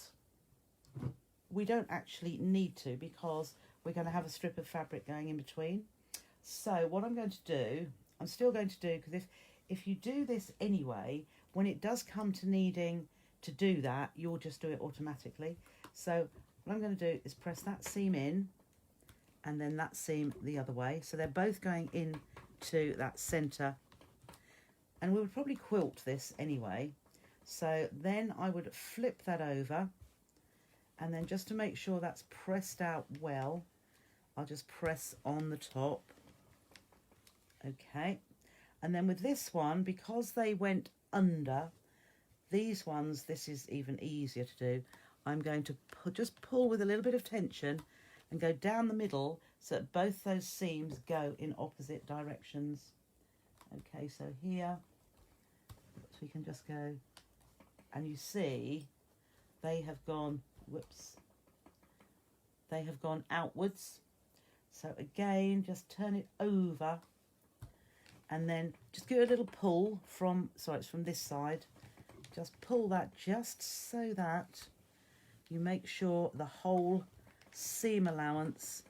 we don't actually need to, because we're going to have a strip of fabric going in between. So what I'm going to do, I'm still going to do, because if you do this anyway, when it does come to needing to do that, you'll just do it automatically. So what I'm going to do is press that seam in, and then that seam the other way. So they're both going into that centre. And we would probably quilt this anyway. So then I would flip that over, and then just to make sure that's pressed out well, I'll just press on the top. Okay. And then with this one, because they went under, these ones, this is even easier to do. I'm going to just pull with a little bit of tension and go down the middle so that both those seams go in opposite directions. Okay, so here, so we can just go, and you see they have gone, whoops, they have gone outwards. So again, just turn it over, and then just give it a little pull from, sorry, it's from this side. Just pull that just so that you make sure the whole seam allowance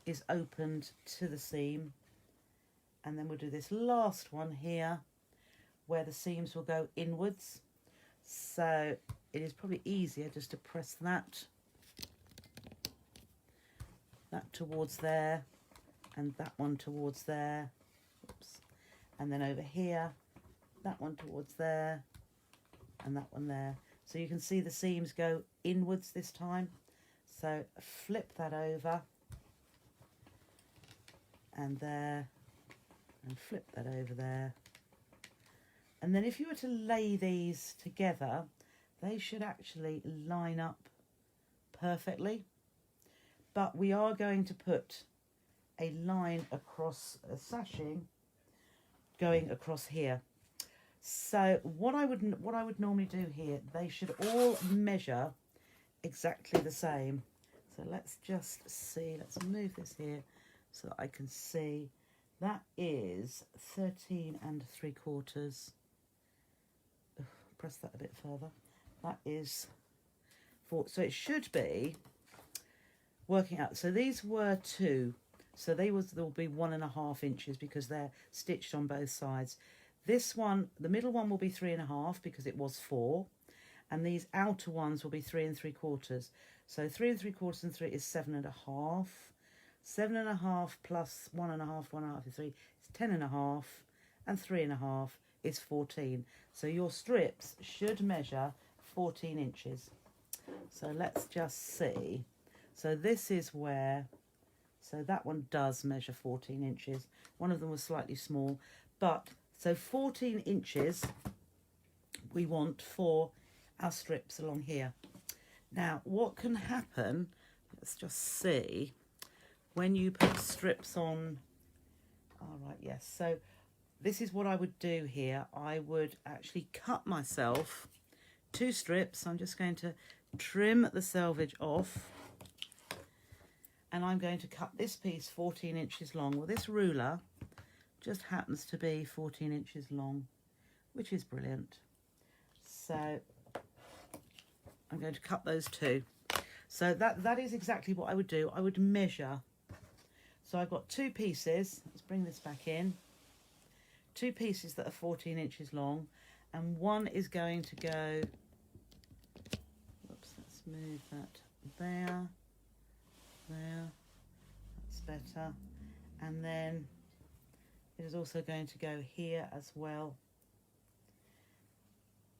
is opened to the seam. And then we'll do this last one here where the seams will go inwards. So it is probably easier just to press that towards there, and that one towards there. Oops. And then over here, that one towards there, and that one there. So you can see the seams go inwards this time. So flip that over, and there, and flip that over there. And then if you were to lay these together, they should actually line up perfectly. But we are going to put a line across a sashing going across here. So what I would normally do here, they should all measure exactly the same. So let's just see, let's move this here so that I can see. That is 13 3/4. Press that a bit further. That is 4. So it should be working out. So these were 2. So they'll be 1.5 inches because they're stitched on both sides. This one, the middle one, will be 3.5 because it was 4. And these outer ones will be 3 3/4. So 3 3/4 and 3 is 7.5. 7.5 plus 1.5, 1.5 is 3, is 10.5, and 3.5 is 14. So your strips should measure 14 inches. So let's just see. So this is where So that one does measure 14 inches. One of them was slightly small, but so 14 inches we want for our strips along here. Now, what can happen, let's just see, when you put strips on, all right, yes, so this is what I would do here. I would actually cut myself 2 strips. I'm just going to trim the selvage off, and I'm going to cut this piece 14 inches long. Well, this ruler just happens to be 14 inches long, which is brilliant. So I'm going to cut those 2. So that is exactly what I would do. I would measure. So I've got 2 pieces. Let's bring this back in. 2 pieces that are 14 inches long, and one is going to go, whoops, let's move that there, that's better. And then it is also going to go here as well.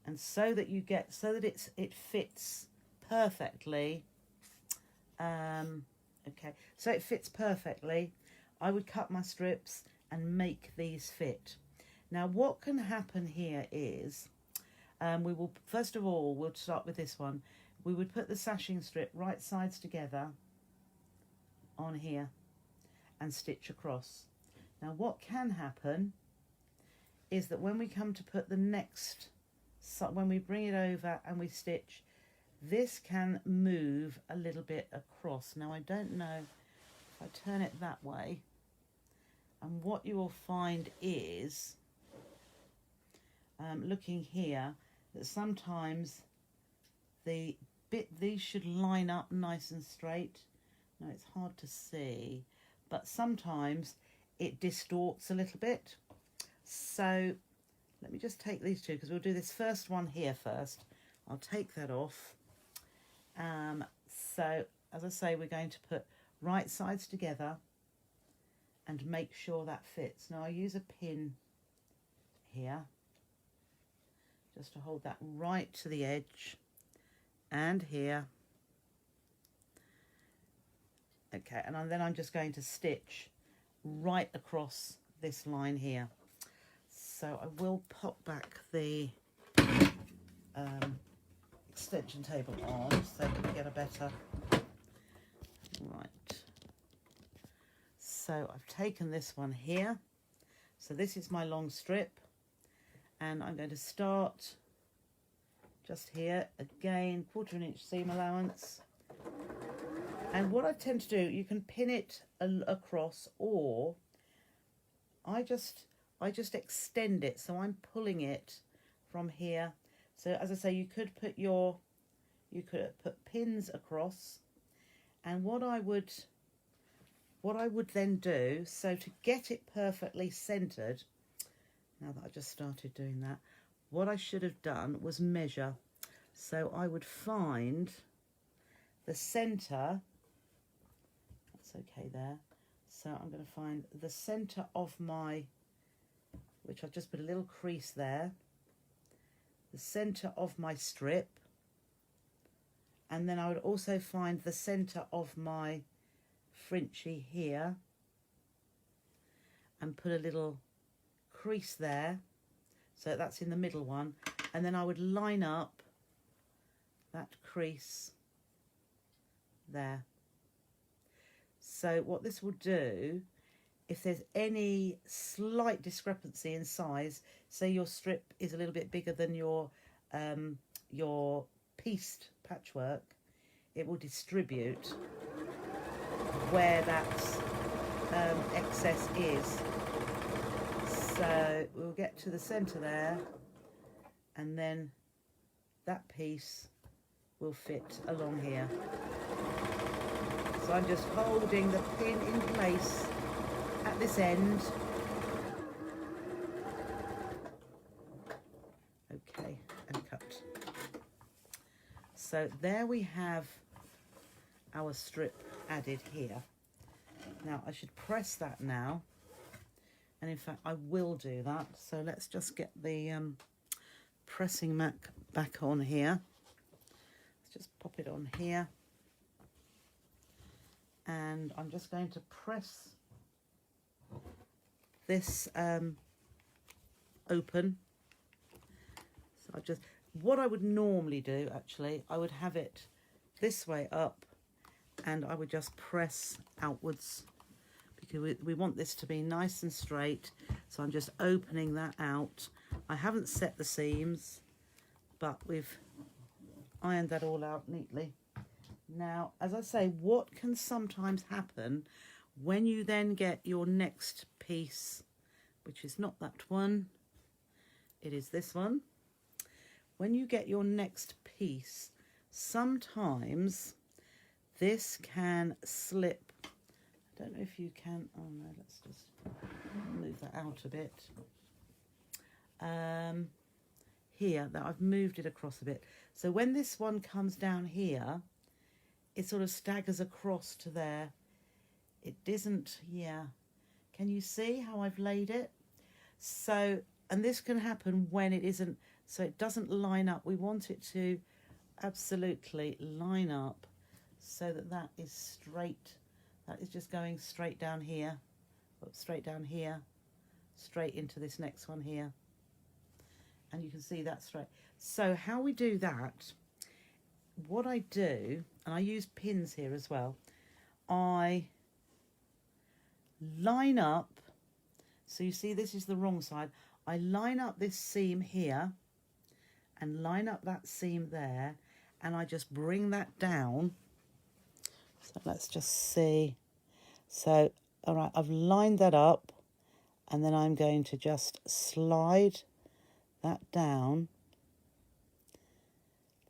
And so that you get, so that it fits perfectly, okay, so it fits perfectly, I would cut my strips and make these fit. Now what can happen here is, we will, first of all, we'll start with this one. We would put the sashing strip right sides together on here and stitch across. Now what can happen is that when we come to put the next, when we bring it over and we stitch, this can move a little bit across. Now I don't know if I turn it that way, and what you will find is, looking here, that sometimes these should line up nice and straight. Now it's hard to see, but sometimes it distorts a little bit. So let me just take these 2, because we'll do this first one here first. I'll take that off. So as I say, we're going to put right sides together and make sure that fits. Now I use a pin here just to hold that right to the edge, and here. Okay, and then I'm just going to stitch right across this line here. So I will pop back the extension table on so that we get a better, right. So I've taken this one here. So this is my long strip, and I'm going to start just here, again, 1/4 inch seam allowance. And what I tend to do, you can pin it across, or I just extend it, so I'm pulling it from here. So as I say, you could put pins across, and what I would then do, so to get it perfectly centered, now that I just started doing that, what I should have done was measure. So I would find the center, that's okay there. So I'm going to find the center of my, which I've just put a little crease there, the center of my strip, and then I would also find the center of my Frenchy here and put a little crease there, so that's in the middle one, and then I would line up that crease there. So what this will do, if there's any slight discrepancy in size, say your strip is a little bit bigger than your pieced patchwork, it will distribute where that excess is. So we'll get to the centre there, and then that piece will fit along here. So I'm just holding the pin in place at this end. Okay, and cut. So there we have our strip added here. Now I should press that now, and in fact I will do that. So let's just get the pressing mat back on here. Let's just pop it on here, and I'm just going to press this open. So what I would normally do, actually, I would have it this way up, and I would just press outwards, because we want this to be nice and straight. So I'm just opening that out. I haven't set the seams, but we've ironed that all out neatly. Now, as I say, what can sometimes happen when you then get your next piece, which is not that one, it is this one. When you get your next piece, sometimes this can slip. I don't know if you can, oh no, let's just move that out a bit. Here, that I've moved it across a bit. So when this one comes down here, it sort of staggers across to there. It isn't, yeah. Can you see how I've laid it? So, and this can happen when it isn't, so it doesn't line up. We want it to absolutely line up so that that is straight. That is just going straight down here, straight down here, straight into this next one here. And you can see that straight. So how we do that, what I do, and I use pins here as well, I line up, so you see this is the wrong side, I line up this seam here and line up that seam there, and I just bring that down. So let's just see. So, all right, I've lined that up, and then I'm going to just slide that down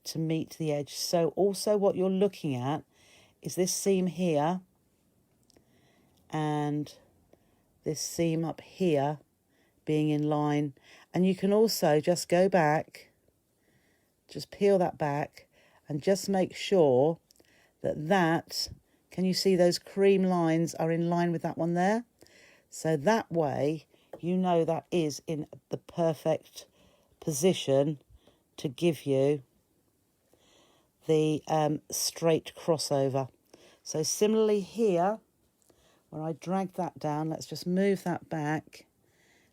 to meet the edge. So also what you're looking at is this seam here and this seam up here being in line. And you can also just go back, just peel that back, and just make sure that can you see those cream lines are in line with that one there? So that way you know that is in the perfect position to give you the straight crossover. So similarly here, where I drag that down, let's just move that back.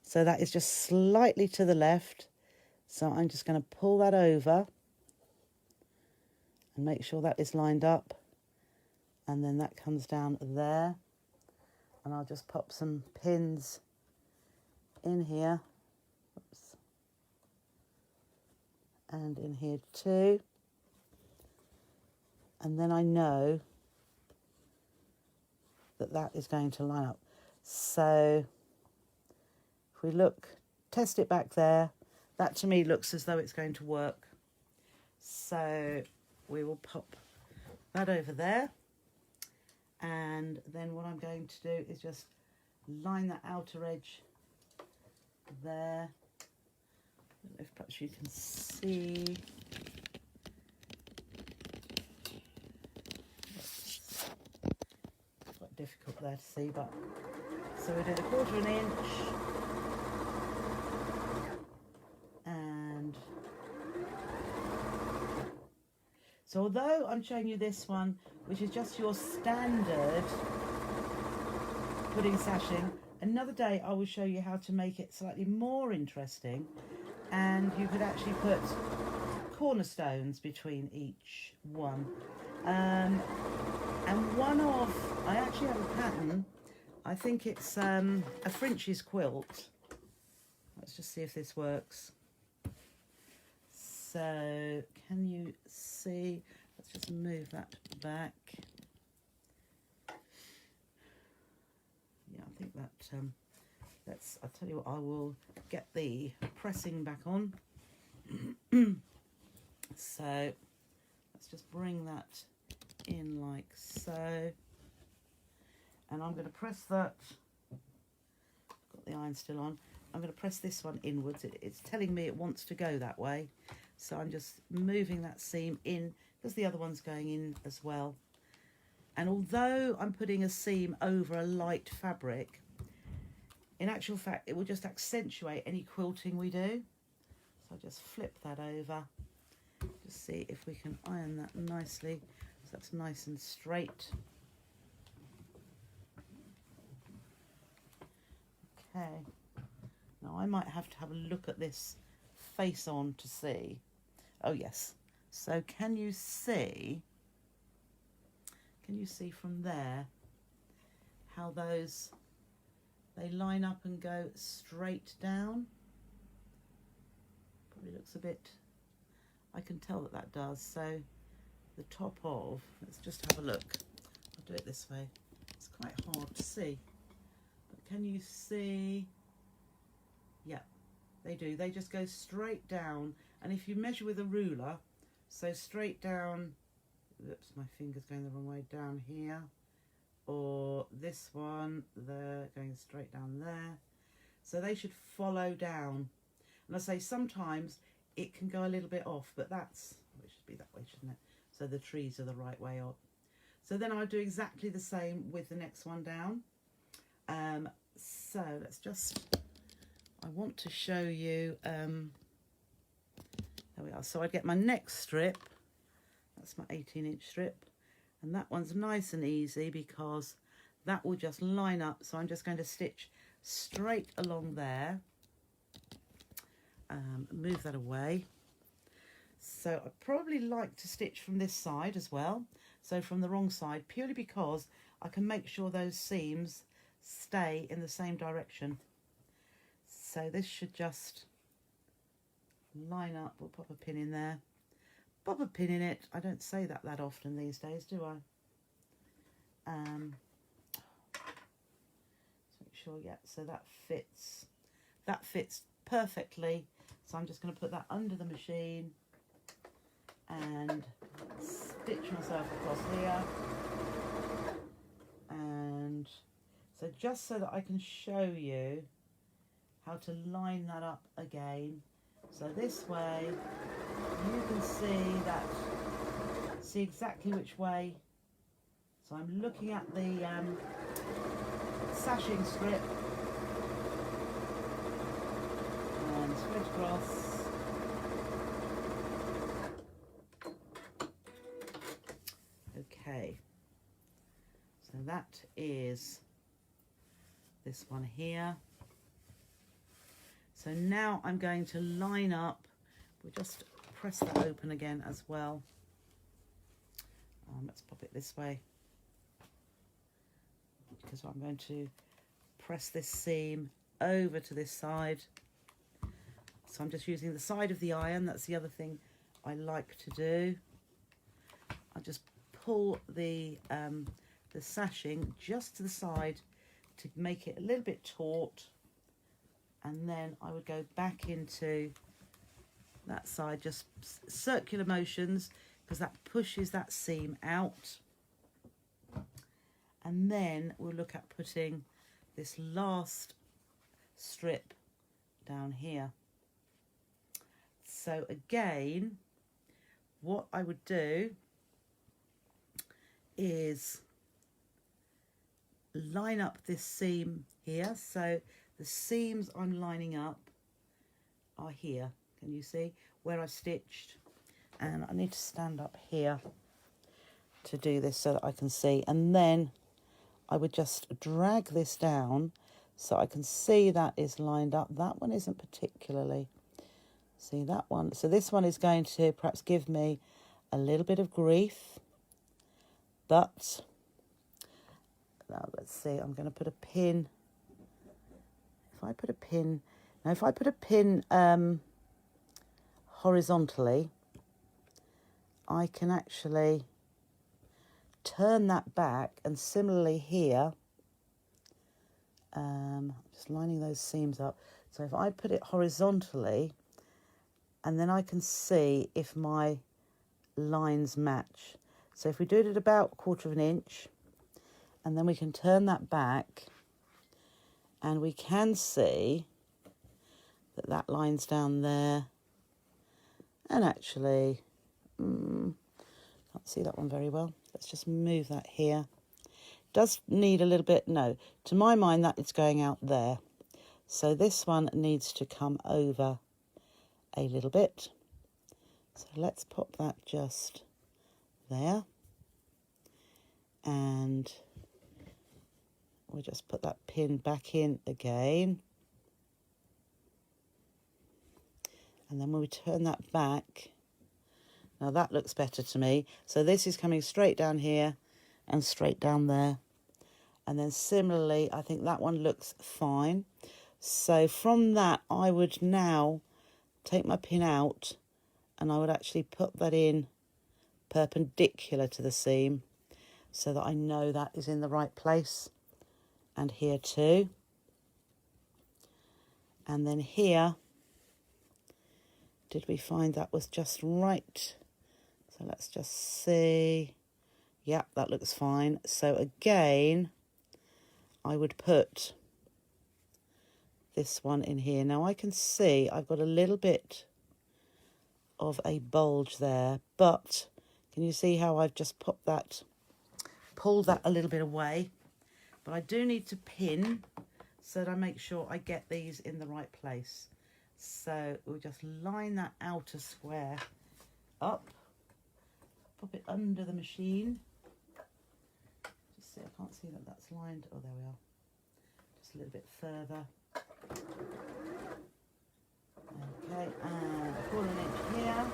So that is just slightly to the left. So I'm just going to pull that over and make sure that is lined up. And then that comes down there. And I'll just pop some pins in here. Oops. And in here too. And then I know that that is going to line up. So if we look, test it back there, that to me looks as though it's going to work. So we will pop that over there. And then what I'm going to do is just line that outer edge there. I don't know if perhaps you can see. It's quite difficult there to see, but so we did 1/4 inch. And so although I'm showing you this one, which is just your standard pudding sashing, another day I will show you how to make it slightly more interesting, and you could actually put cornerstones between each one. And I actually have a pattern, I think it's a French's quilt. Let's just see if this works. So can you see? Let's just move that back. Yeah, I think that I'll tell you what, I will get the pressing back on. So let's just bring that in like so. And I'm going to press that. Got the iron still on. I'm going to press this one inwards. It's telling me it wants to go that way. So I'm just moving that seam in because the other one's going in as well. And although I'm putting a seam over a light fabric, in actual fact, it will just accentuate any quilting we do. So I'll just flip that over. Just see if we can iron that nicely. So that's nice and straight. Okay. Now I might have to have a look at this face on to see. Oh yes. So can you see from there how those, they line up and go straight down? Probably looks a bit, I can tell that that does. So the top of, let's just have a look. I'll do it this way. It's quite hard to see. But can you see? Yeah, they do. They just go straight down. And if you measure with a ruler, so straight down, oops, my finger's going the wrong way, down here, or this one, there, going straight down there. So they should follow down. And I say sometimes it can go a little bit off, but that's, it should be that way, shouldn't it? So the trees are the right way up. So then I'll do exactly the same with the next one down. So let's just, I want to show you, there we are. So I get my next strip, that's my 18-inch strip, and that one's nice and easy because that will just line up. So I'm just going to stitch straight along there, move that away. So I probably like to stitch from this side as well, so from the wrong side, purely because I can make sure those seams stay in the same direction. So this should just line up. We'll pop a pin in there, pop a pin in it. I don't say that often these days, do I? So make sure, yeah, so that fits perfectly. So I'm just going to put that under the machine and stitch myself across here. And so just so that I can show you how to line that up again. So this way you can see exactly which way. So I'm looking at the sashing strip and straight across. Okay, so that is this one here. So now I'm going to line up, we'll just press that open again as well. Let's pop it this way, because I'm going to press this seam over to this side. So I'm just using the side of the iron, that's the other thing I like to do. I just pull the sashing just to the side to make it a little bit taut, and then I would go back into that side, just circular motions, because that pushes that seam out. And then we'll look at putting this last strip down here. So again, what I would do is line up this seam here. So the seams I'm lining up are here. Can you see where I stitched? And I need to stand up here to do this so that I can see. And then I would just drag this down so I can see that is lined up. That one isn't particularly. See that one? So this one is going to perhaps give me a little bit of grief. But now let's see, I'm going to put a pin. If I put a pin horizontally, I can actually turn that back, and similarly here, just lining those seams up. So if I put it horizontally, and then I can see if my lines match. So if we do it at about 1/4 of an inch, and then we can turn that back, and we can see that that line's down there. And actually, can't see that one very well. Let's just move that here. Does need a little bit, no, to my mind that it's going out there. So this one needs to come over a little bit. So let's pop that just there. And we'll just put that pin back in again. And then when we turn that back, now that looks better to me. So this is coming straight down here and straight down there. And then similarly, I think that one looks fine. So from that, I would now take my pin out and I would actually put that in perpendicular to the seam so that I know that is in the right place. And here too. And then here, did we find that was just right? So let's just see. Yep, that looks fine. So again, I would put this one in here. Now I can see I've got a little bit of a bulge there, but can you see how I've just pulled that a little bit away? But I do need to pin so that I make sure I get these in the right place. So we'll just line that outer square up, pop it under the machine. Just see, I can't see that that's lined. Oh, there we are. Just a little bit further. Okay, and 1/4 inch here.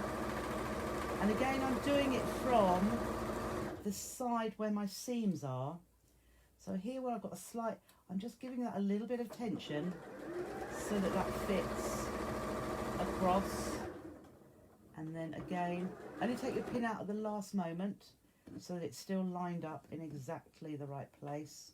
And again, I'm doing it from the side where my seams are. So here where I've got a slight, I'm just giving that a little bit of tension so that that fits across. And then again, only take your pin out at the last moment so that it's still lined up in exactly the right place.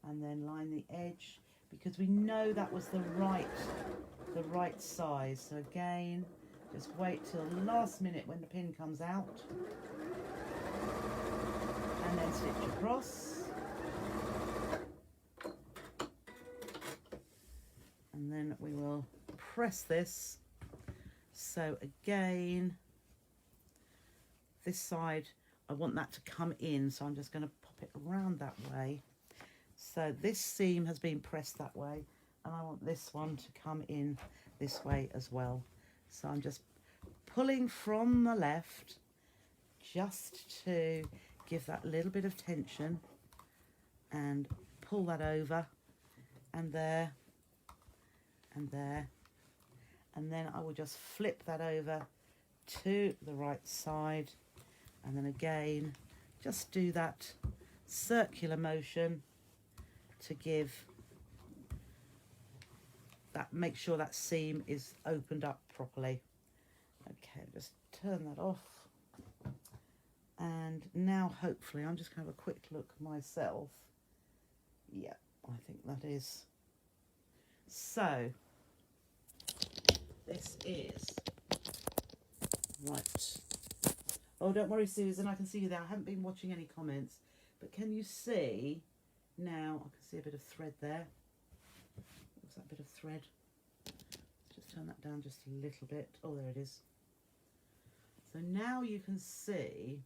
And then line the edge, because we know that was the right size. So again, just wait till the last minute when the pin comes out, and then stitch across, and then we will press this. So again, this side, I want that to come in, so I'm just going to pop it around that way. So this seam has been pressed that way, and I want this one to come in this way as well. So I'm just pulling from the left just to give that little bit of tension and pull that over, and there and there. And then I will just flip that over to the right side, and then again just do that circular motion to give that, make sure that seam is opened up properly. Okay, just turn that off, and now hopefully I'm just going to have a quick look myself. Yeah, I think that is. So this is right. Oh, don't worry, Susan, I can see you there. I haven't been watching any comments, but can you see now? I can see a bit of thread there. What's that bit of thread? Let's just turn that down just a little bit. Oh, there it is. So now you can see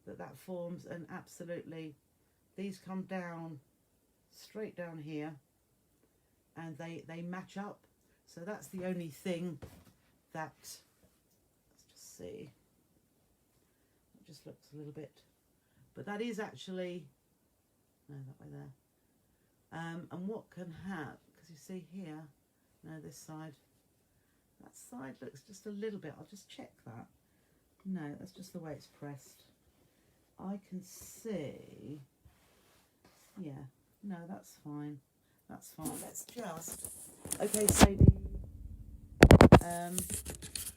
that that forms an absolutely, these come down straight down here, and they match up. So that's the only thing that, let's just see, it just looks a little bit, but that is actually, no, that way there. And what can have, because you see here, no, this side, that side looks just a little bit, I'll just check that. No, that's just the way it's pressed. I can see, yeah, no, that's fine. That's fine. Let's just, okay, Sadie.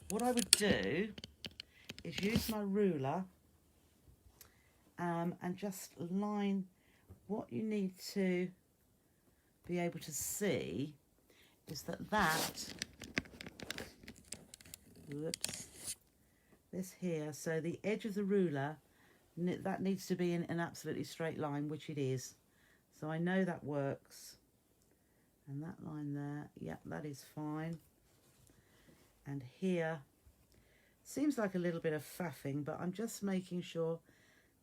What I would do is use my ruler and just line what you need to be able to see is that, whoops, this here, so the edge of the ruler, that needs to be in an absolutely straight line, which it is. So I know that works. And that line there, yeah, that is fine. And here, seems like a little bit of faffing, but I'm just making sure.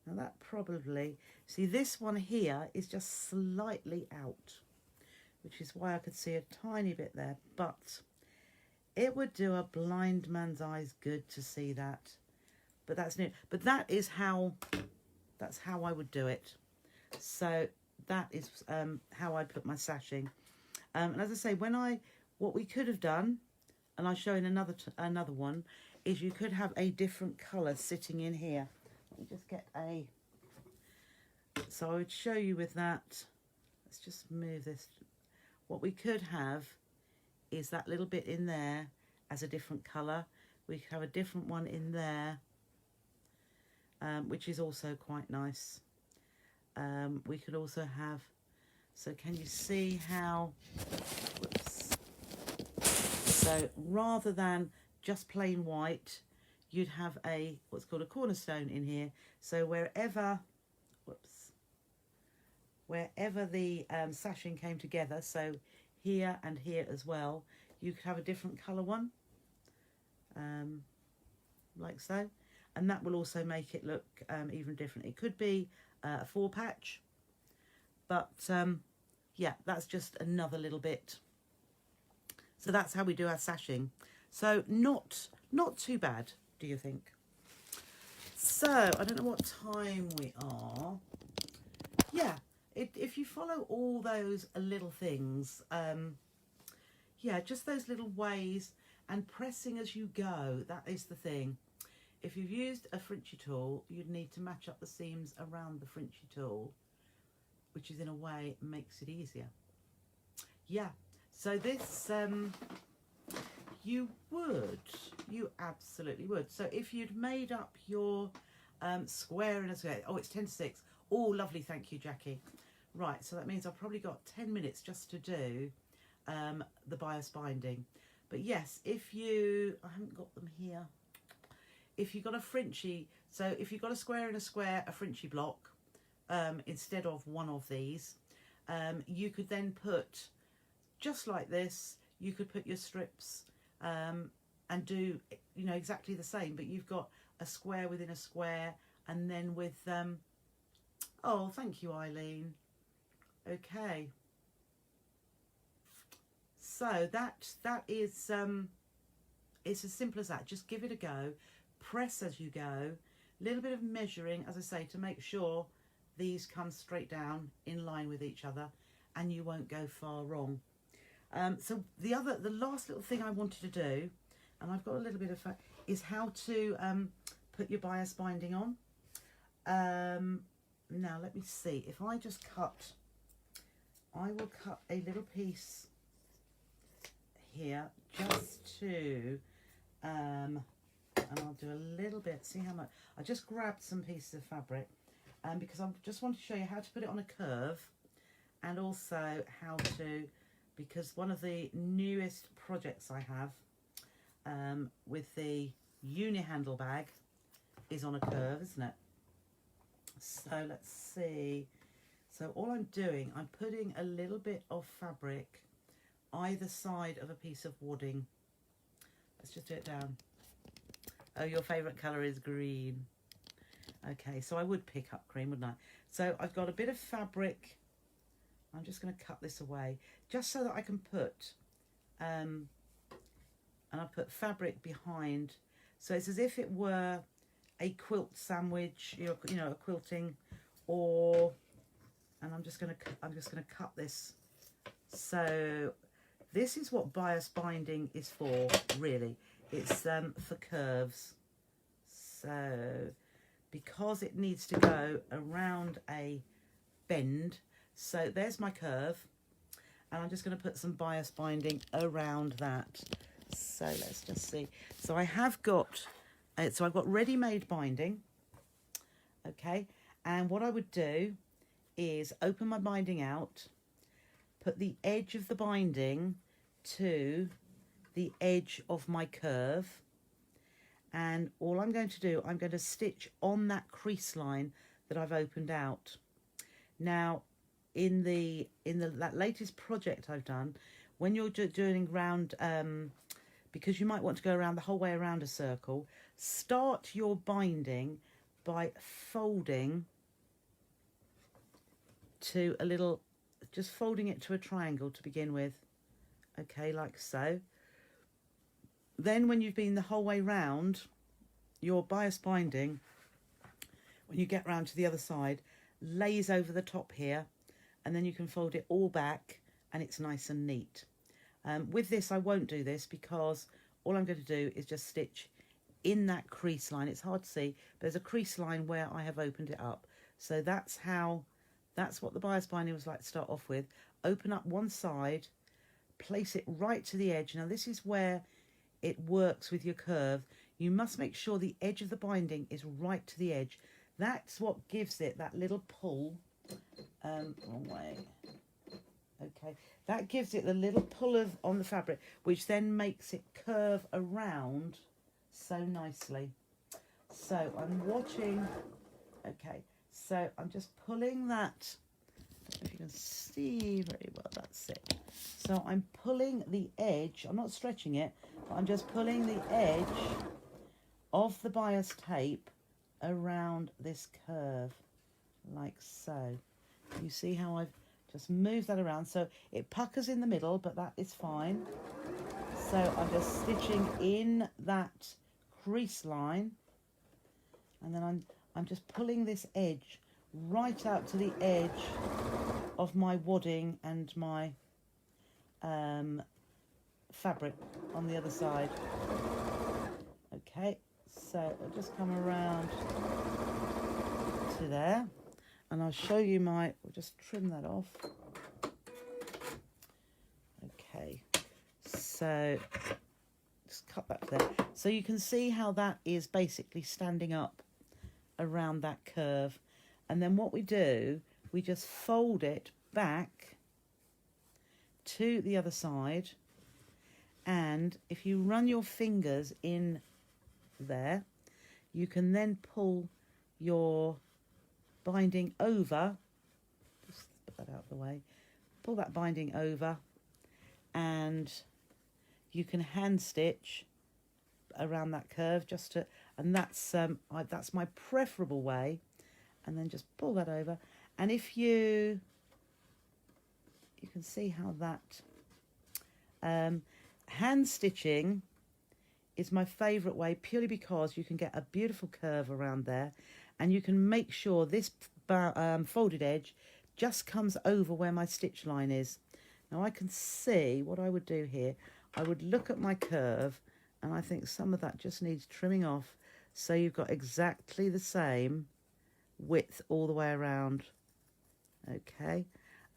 Now that probably, see this one here is just slightly out, which is why I could see a tiny bit there, but it would do a blind man's eyes good to see that. But that's new. But that is how, that's how I would do it. So that is how I put my sashing. And as I say, what we could have done, and I'll show in another one, is you could have a different colour sitting in here. Let me just get a... So I would show you with that. Let's just move this. What we could have is that little bit in there as a different colour. We could have a different one in there, which is also quite nice. We could also have... So can you see how... Whoops. So rather than just plain white, you'd have what's called a cornerstone in here. So wherever the sashing came together, so here and here as well, you could have a different colour one, like so, and that will also make it look even different. It could be a 4-patch, but yeah, that's just another little bit. So that's how we do our sashing. So not too bad, do you think? So I don't know what time we are. Yeah, if you follow all those little things, yeah, just those little ways, and pressing as you go, that is the thing. If you've used a Frenchy tool, you'd need to match up the seams around the Frenchy tool, which is in a way makes it easier. Yeah, so this, you absolutely would. So if you'd made up your square and a square, oh, it's 10 to 6. Oh, lovely, thank you, Jackie. Right, so that means I've probably got 10 minutes just to do the bias binding. But yes, I haven't got them here. If you've got a Frenchy, so if you've got a square and a square, a Frenchy block, instead of one of these, you could then put, just like this, you could put your strips and do, you know, exactly the same, but you've got a square within a square, and then with, oh, thank you, Eileen. Okay. So that is, it's as simple as that. Just give it a go, press as you go, a little bit of measuring, as I say, to make sure these come straight down in line with each other, and you won't go far wrong. So the last little thing I wanted to do, and I've got a little bit of, is how to put your bias binding on. Now let me see, if I just I will cut a little piece here just to, and I'll do a little bit, see how much, I just grabbed some pieces of fabric, because I just want to show you how to put it on a curve, and also how to, because one of the newest projects I have with the uni handle bag is on a curve, isn't it? So let's see. So all I'm doing, I'm putting a little bit of fabric either side of a piece of wadding. Let's just do it down. Oh, your favourite colour is green. Okay, so I would pick up cream, wouldn't I? So I've got a bit of fabric. I'm just going to cut this away, just so that I can put, and I put fabric behind. So it's as if it were a quilt sandwich, you know, a quilting, or, and I'm just going to cut this. So this is what bias binding is for, really. It's for curves. So because it needs to go around a bend, so there's my curve, and I'm just going to put some bias binding around that. So let's just see. So I have got, so I've got ready-made binding, okay, and what I would do is open my binding out, put the edge of the binding to the edge of my curve, and all I'm going to do, I'm going to stitch on that crease line that I've opened out. Now, in that latest project I've done, when you're doing round, because you might want to go around the whole way around a circle, start your binding by folding to a little, just folding it to a triangle to begin with, okay, like so. Then when you've been the whole way round, your bias binding, when you get round to the other side, lays over the top here, and then you can fold it all back and it's nice and neat. With this, I won't do this because all I'm going to do is just stitch in that crease line. It's hard to see, but there's a crease line where I have opened it up. So that's what the bias binding was like to start off with. Open up one side, place it right to the edge. Now this is where it works with your curve. You must make sure the edge of the binding is right to the edge. That's what gives it that little pull. Wrong way. Okay, that gives it the little pull on the fabric, which then makes it curve around so nicely. So I'm watching. Okay, so I'm just pulling that. I don't know if you can see very well. That's it. So I'm pulling the edge. I'm not stretching it, but I'm just pulling the edge of the bias tape around this curve, like so. You see how I've just moved that around, so it puckers in the middle, but that is fine. So I'm just stitching in that crease line, and then I'm just pulling this edge right out to the edge of my wadding and my fabric on the other side. Okay, so I'll just come around to there, and I'll show you we'll just trim that off. Okay, so just cut that there. So you can see how that is basically standing up around that curve. And then what we do, we just fold it back to the other side. And if you run your fingers in there, you can then pull your binding over. Just put that out of the way. Pull that binding over, and you can hand stitch around that curve and that's my preferable way. And then just pull that over, and if you can see how that hand stitching is my favorite way, purely because you can get a beautiful curve around there, and you can make sure this folded edge just comes over where my stitch line is. Now I can see what I would do here. I would look at my curve, and I think some of that just needs trimming off, so you've got exactly the same width all the way around. Okay,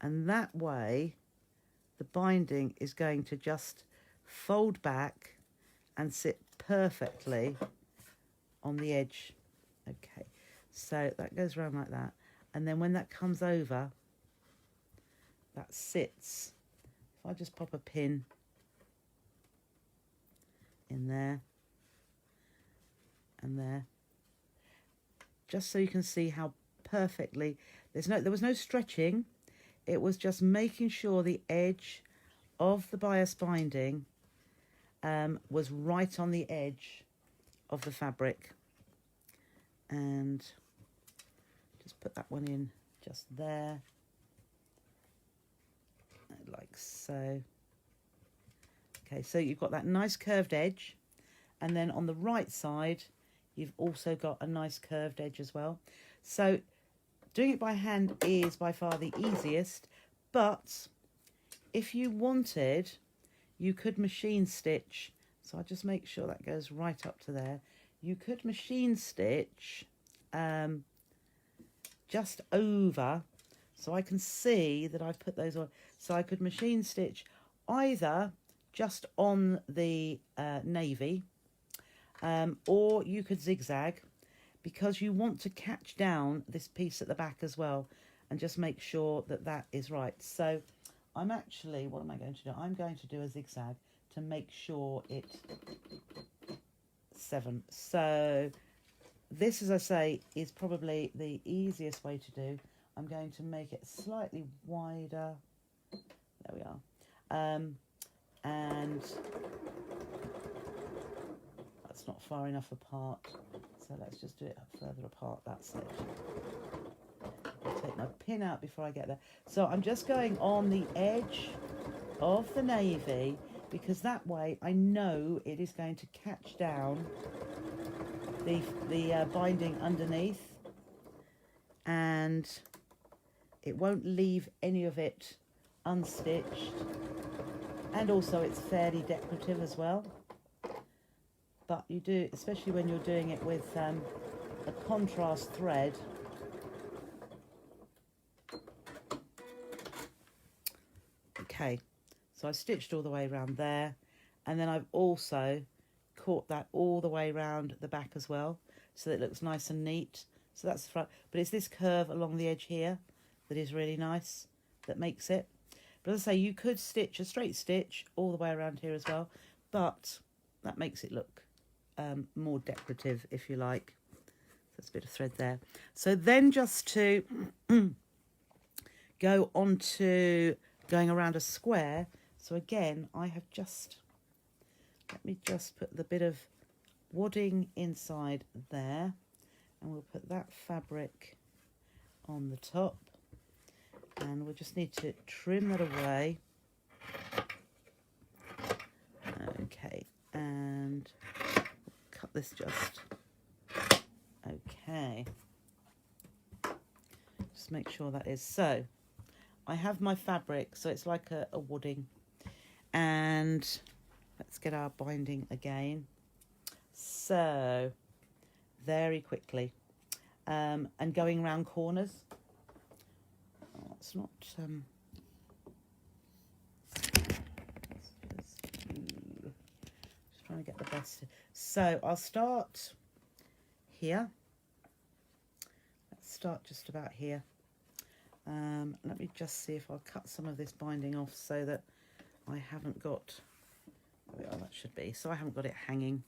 and that way the binding is going to just fold back and sit perfectly on the edge. Okay, so that goes around like that, and then when that comes over, that sits. If I just pop a pin in there and there, just so you can see how perfectly there was no stretching. It was just making sure the edge of the bias binding was right on the edge of the fabric. And just put that one in just there, like so. Okay, so you've got that nice curved edge, and then on the right side you've also got a nice curved edge as well. So doing it by hand is by far the easiest, but if you wanted, you could machine stitch. So I'll just make sure that goes right up to there. You could machine stitch just over, so I can see that I've put those on. So I could machine stitch either just on the navy, or you could zigzag, because you want to catch down this piece at the back as well, and just make sure that that is right. So I'm actually, what am I going to do? I'm going to do a zigzag to make sure it's 7. So this, as I say, is probably the easiest way to do. I'm going to make it slightly wider. There we are. And that's not far enough apart, so let's just do it further apart. That's it. I'll take my pin out before I get there. So I'm just going on the edge of the navy, because that way I know it is going to catch down the binding underneath, and it won't leave any of it unstitched, and also it's fairly decorative as well. But you do, especially when you're doing it with a contrast thread, okay, so I stitched all the way around there, and then I've also caught that all the way around the back as well, so that it looks nice and neat. So that's the front, but it's this curve along the edge here that is really nice, that makes it. But as I say, you could stitch a straight stitch all the way around here as well, but that makes it look more decorative, if you like. There's a bit of thread there. So then just to go on to going around a square. So again, I have just, let me just put the bit of wadding inside there, and we'll put that fabric on the top, and we'll just need to trim that away. Okay, and cut this just, okay, just make sure that is so. I have my fabric, so it's like a wadding, and let's get our binding again. So very quickly, and going round corners. Oh, it's not just trying to get the best. So I'll start here. Let's start just about here. Let me just see if I'll cut some of this binding off so that I haven't got, oh, that should be, so I haven't got it hanging.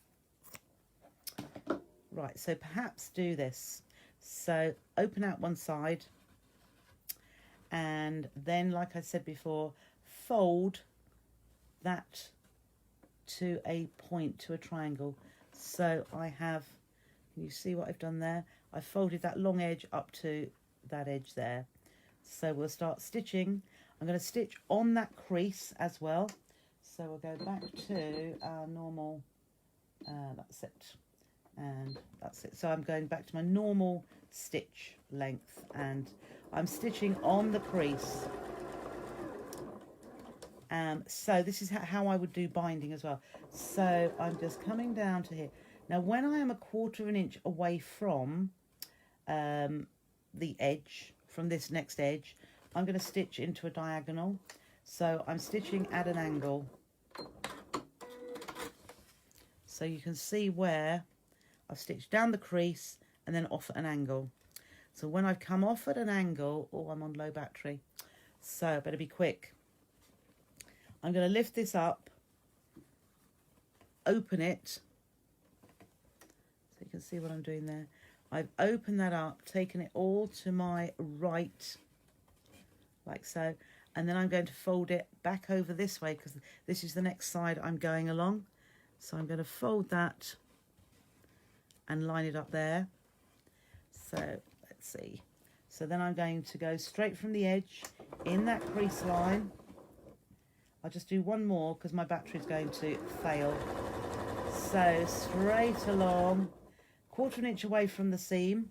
Right, so perhaps do this. So open out one side, and then, like I said before, fold that to a point, to a triangle. So I have, can you see what I've done there? I folded that long edge up to that edge there. So we'll start stitching. I'm going to stitch on that crease as well. So we'll go back to our normal, that's it, and that's it. So I'm going back to my normal stitch length, and I'm stitching on the crease. So this is how I would do binding as well. So I'm just coming down to here. Now when I am 1/4 of an inch away from the edge, from this next edge, I'm going to stitch into a diagonal. So I'm stitching at an angle. So you can see where I've stitched down the crease and then off at an angle. So when I've come off at an angle, oh, I'm on low battery, so I better be quick. I'm going to lift this up, open it, so you can see what I'm doing there. I've opened that up, taken it all to my right, like so, and then I'm going to fold it back over this way because this is the next side I'm going along. So I'm going to fold that and line it up there. So let's see. So then I'm going to go straight from the edge in that crease line. I'll just do one more because my battery is going to fail. So straight along, 1/4 inch away from the seam,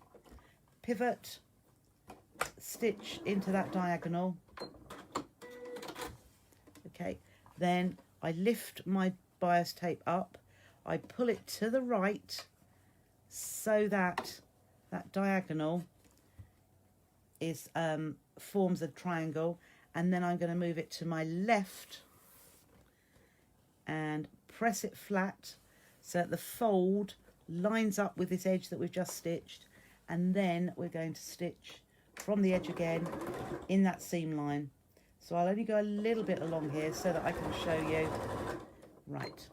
pivot, stitch into that diagonal. Okay, then I lift my bias tape up, I pull it to the right so that that diagonal is forms a triangle, and then I'm going to move it to my left and press it flat so that the fold lines up with this edge that we've just stitched, and then we're going to stitch from the edge again in that seam line. So I'll only go a little bit along here so that I can show you. Right,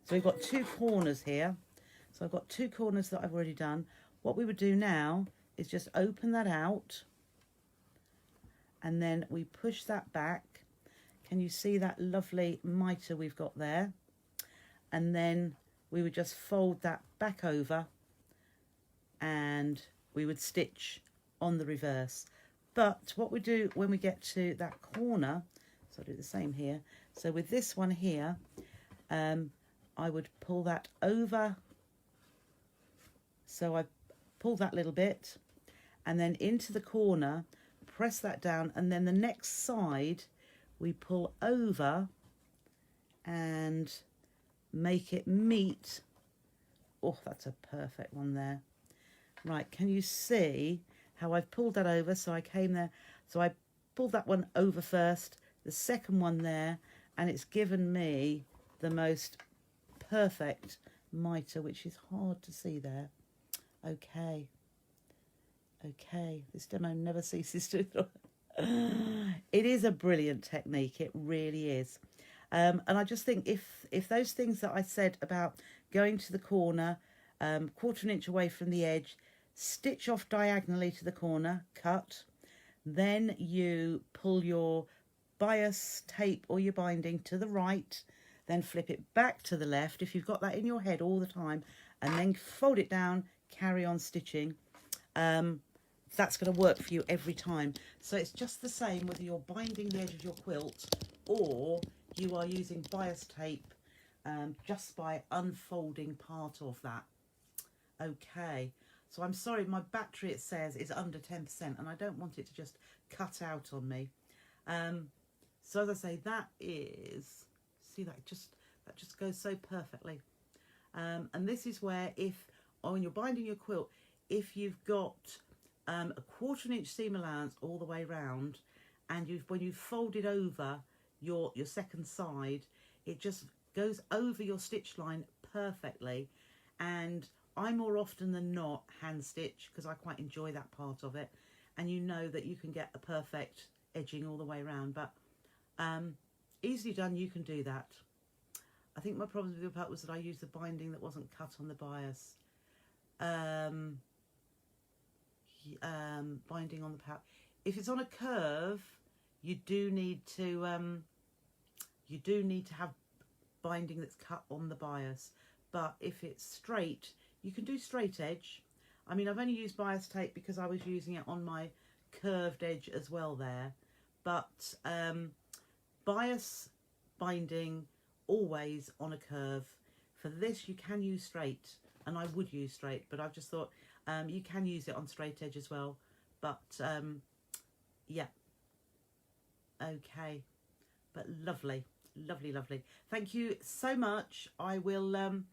so we've got 2 corners here. So I've got 2 corners that I've already done. What we would do now is just open that out, and then we push that back. Can you see that lovely mitre we've got there? And then we would just fold that back over, and we would stitch on the reverse. But what we do when we get to that corner, so I'll do the same here. So with this one here, I would pull that over. So I pull that little bit, and then into the corner, press that down, and then the next side we pull over and make it meet. Oh, that's a perfect one there. Right, can you see how I've pulled that over? So I came there, so I pulled that one over first, the second one there, and it's given me the most perfect mitre, which is hard to see there. Okay, this demo never ceases to it is a brilliant technique, it really is. And I just think if those things that I said about going to the corner, quarter an inch away from the edge, stitch off diagonally to the corner, cut, then you pull your bias tape or your binding to the right, then flip it back to the left if you've got that in your head all the time, and then fold it down, carry on stitching. That's going to work for you every time. So it's just the same whether you're binding the edge of your quilt or you are using bias tape just by unfolding part of that. Okay, so I'm sorry, my battery, it says, is under 10%, and I don't want it to just cut out on me. So as I say, that is, see, that just goes so perfectly. And this is where, when you're binding your quilt, if you've got a quarter inch seam allowance all the way round, and when you've folded over your second side, it just goes over your stitch line perfectly. And I more often than not hand stitch because I quite enjoy that part of it, and you know that you can get a perfect edging all the way around. But easily done, you can do that. I think my problem with the part was that I used the binding that wasn't cut on the bias. Binding on the pouch. If it's on a curve, you do need to have binding that's cut on the bias. But if it's straight, you can do straight edge. I mean, I've only used bias tape because I was using it on my curved edge as well there. But bias binding always on a curve. For this, you can use straight, and I would use straight, but I've just thought you can use it on straight edge as well. But yeah, okay, but lovely, lovely, lovely. Thank you so much. I will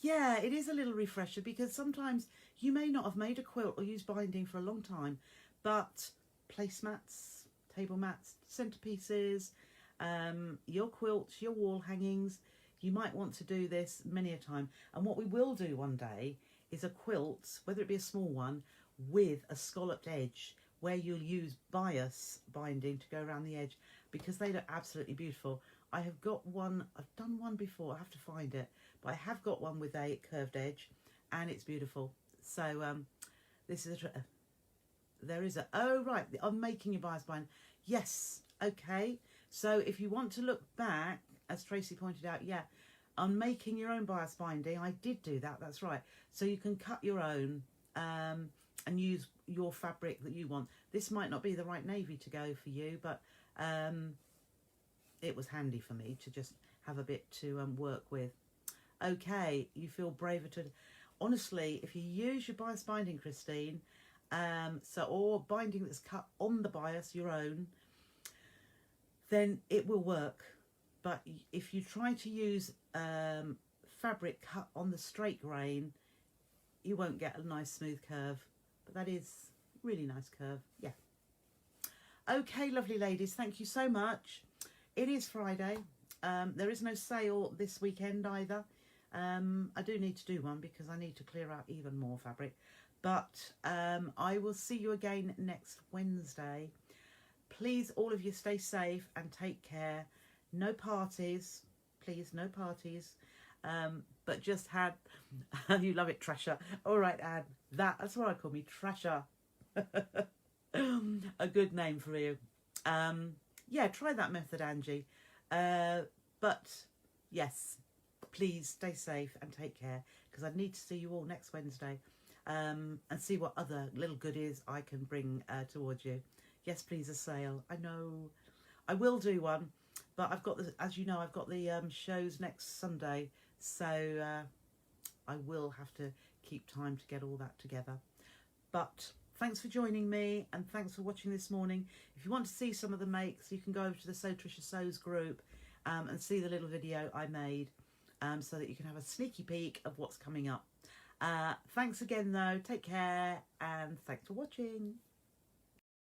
yeah, it is a little refresher because sometimes you may not have made a quilt or used binding for a long time, but placemats, table mats, centerpieces, your quilts, your wall hangings, you might want to do this many a time. And what we will do one day is a quilt, whether it be a small one, with a scalloped edge where you'll use bias binding to go around the edge, because they look absolutely beautiful. I have got one, I've done one before, I have to find it, but I have got one with a curved edge and it's beautiful. So this is oh right, I'm making your bias bind. Yes, okay. So if you want to look back, as Tracy pointed out, yeah, on making your own bias binding, I did do that, that's right. So you can cut your own and use your fabric that you want. This might not be the right navy to go for you, but it was handy for me to just have a bit to work with. Okay, you feel braver to... Honestly, if you use your bias binding, Christine, or binding that's cut on the bias, your own, then it will work. But if you try to use fabric cut on the straight grain, you won't get a nice smooth curve. But that is really nice curve, yeah. Okay, lovely ladies, thank you so much. It is Friday. There is no sale this weekend either. I do need to do one because I need to clear out even more fabric. But I will see you again next Wednesday. Please, all of you, stay safe and take care. No parties, please, no parties. But just had, you love it, Trisha. All right, Anne, that's what I call me, Trisha. A good name for you. Yeah, try that method, Angie. But yes, please stay safe and take care, because I need to see you all next Wednesday and see what other little goodies I can bring towards you. Yes, please, a sale. I know I will do one, but I've got the, as you know, I've got the shows next Sunday, so I will have to keep time to get all that together. But Thanks for joining me, and thanks for watching this morning. If you want to see some of the makes, you can go over to the So Trisha Sews group and see the little video I made so that you can have a sneaky peek of what's coming up. Thanks again though, take care, and thanks for watching.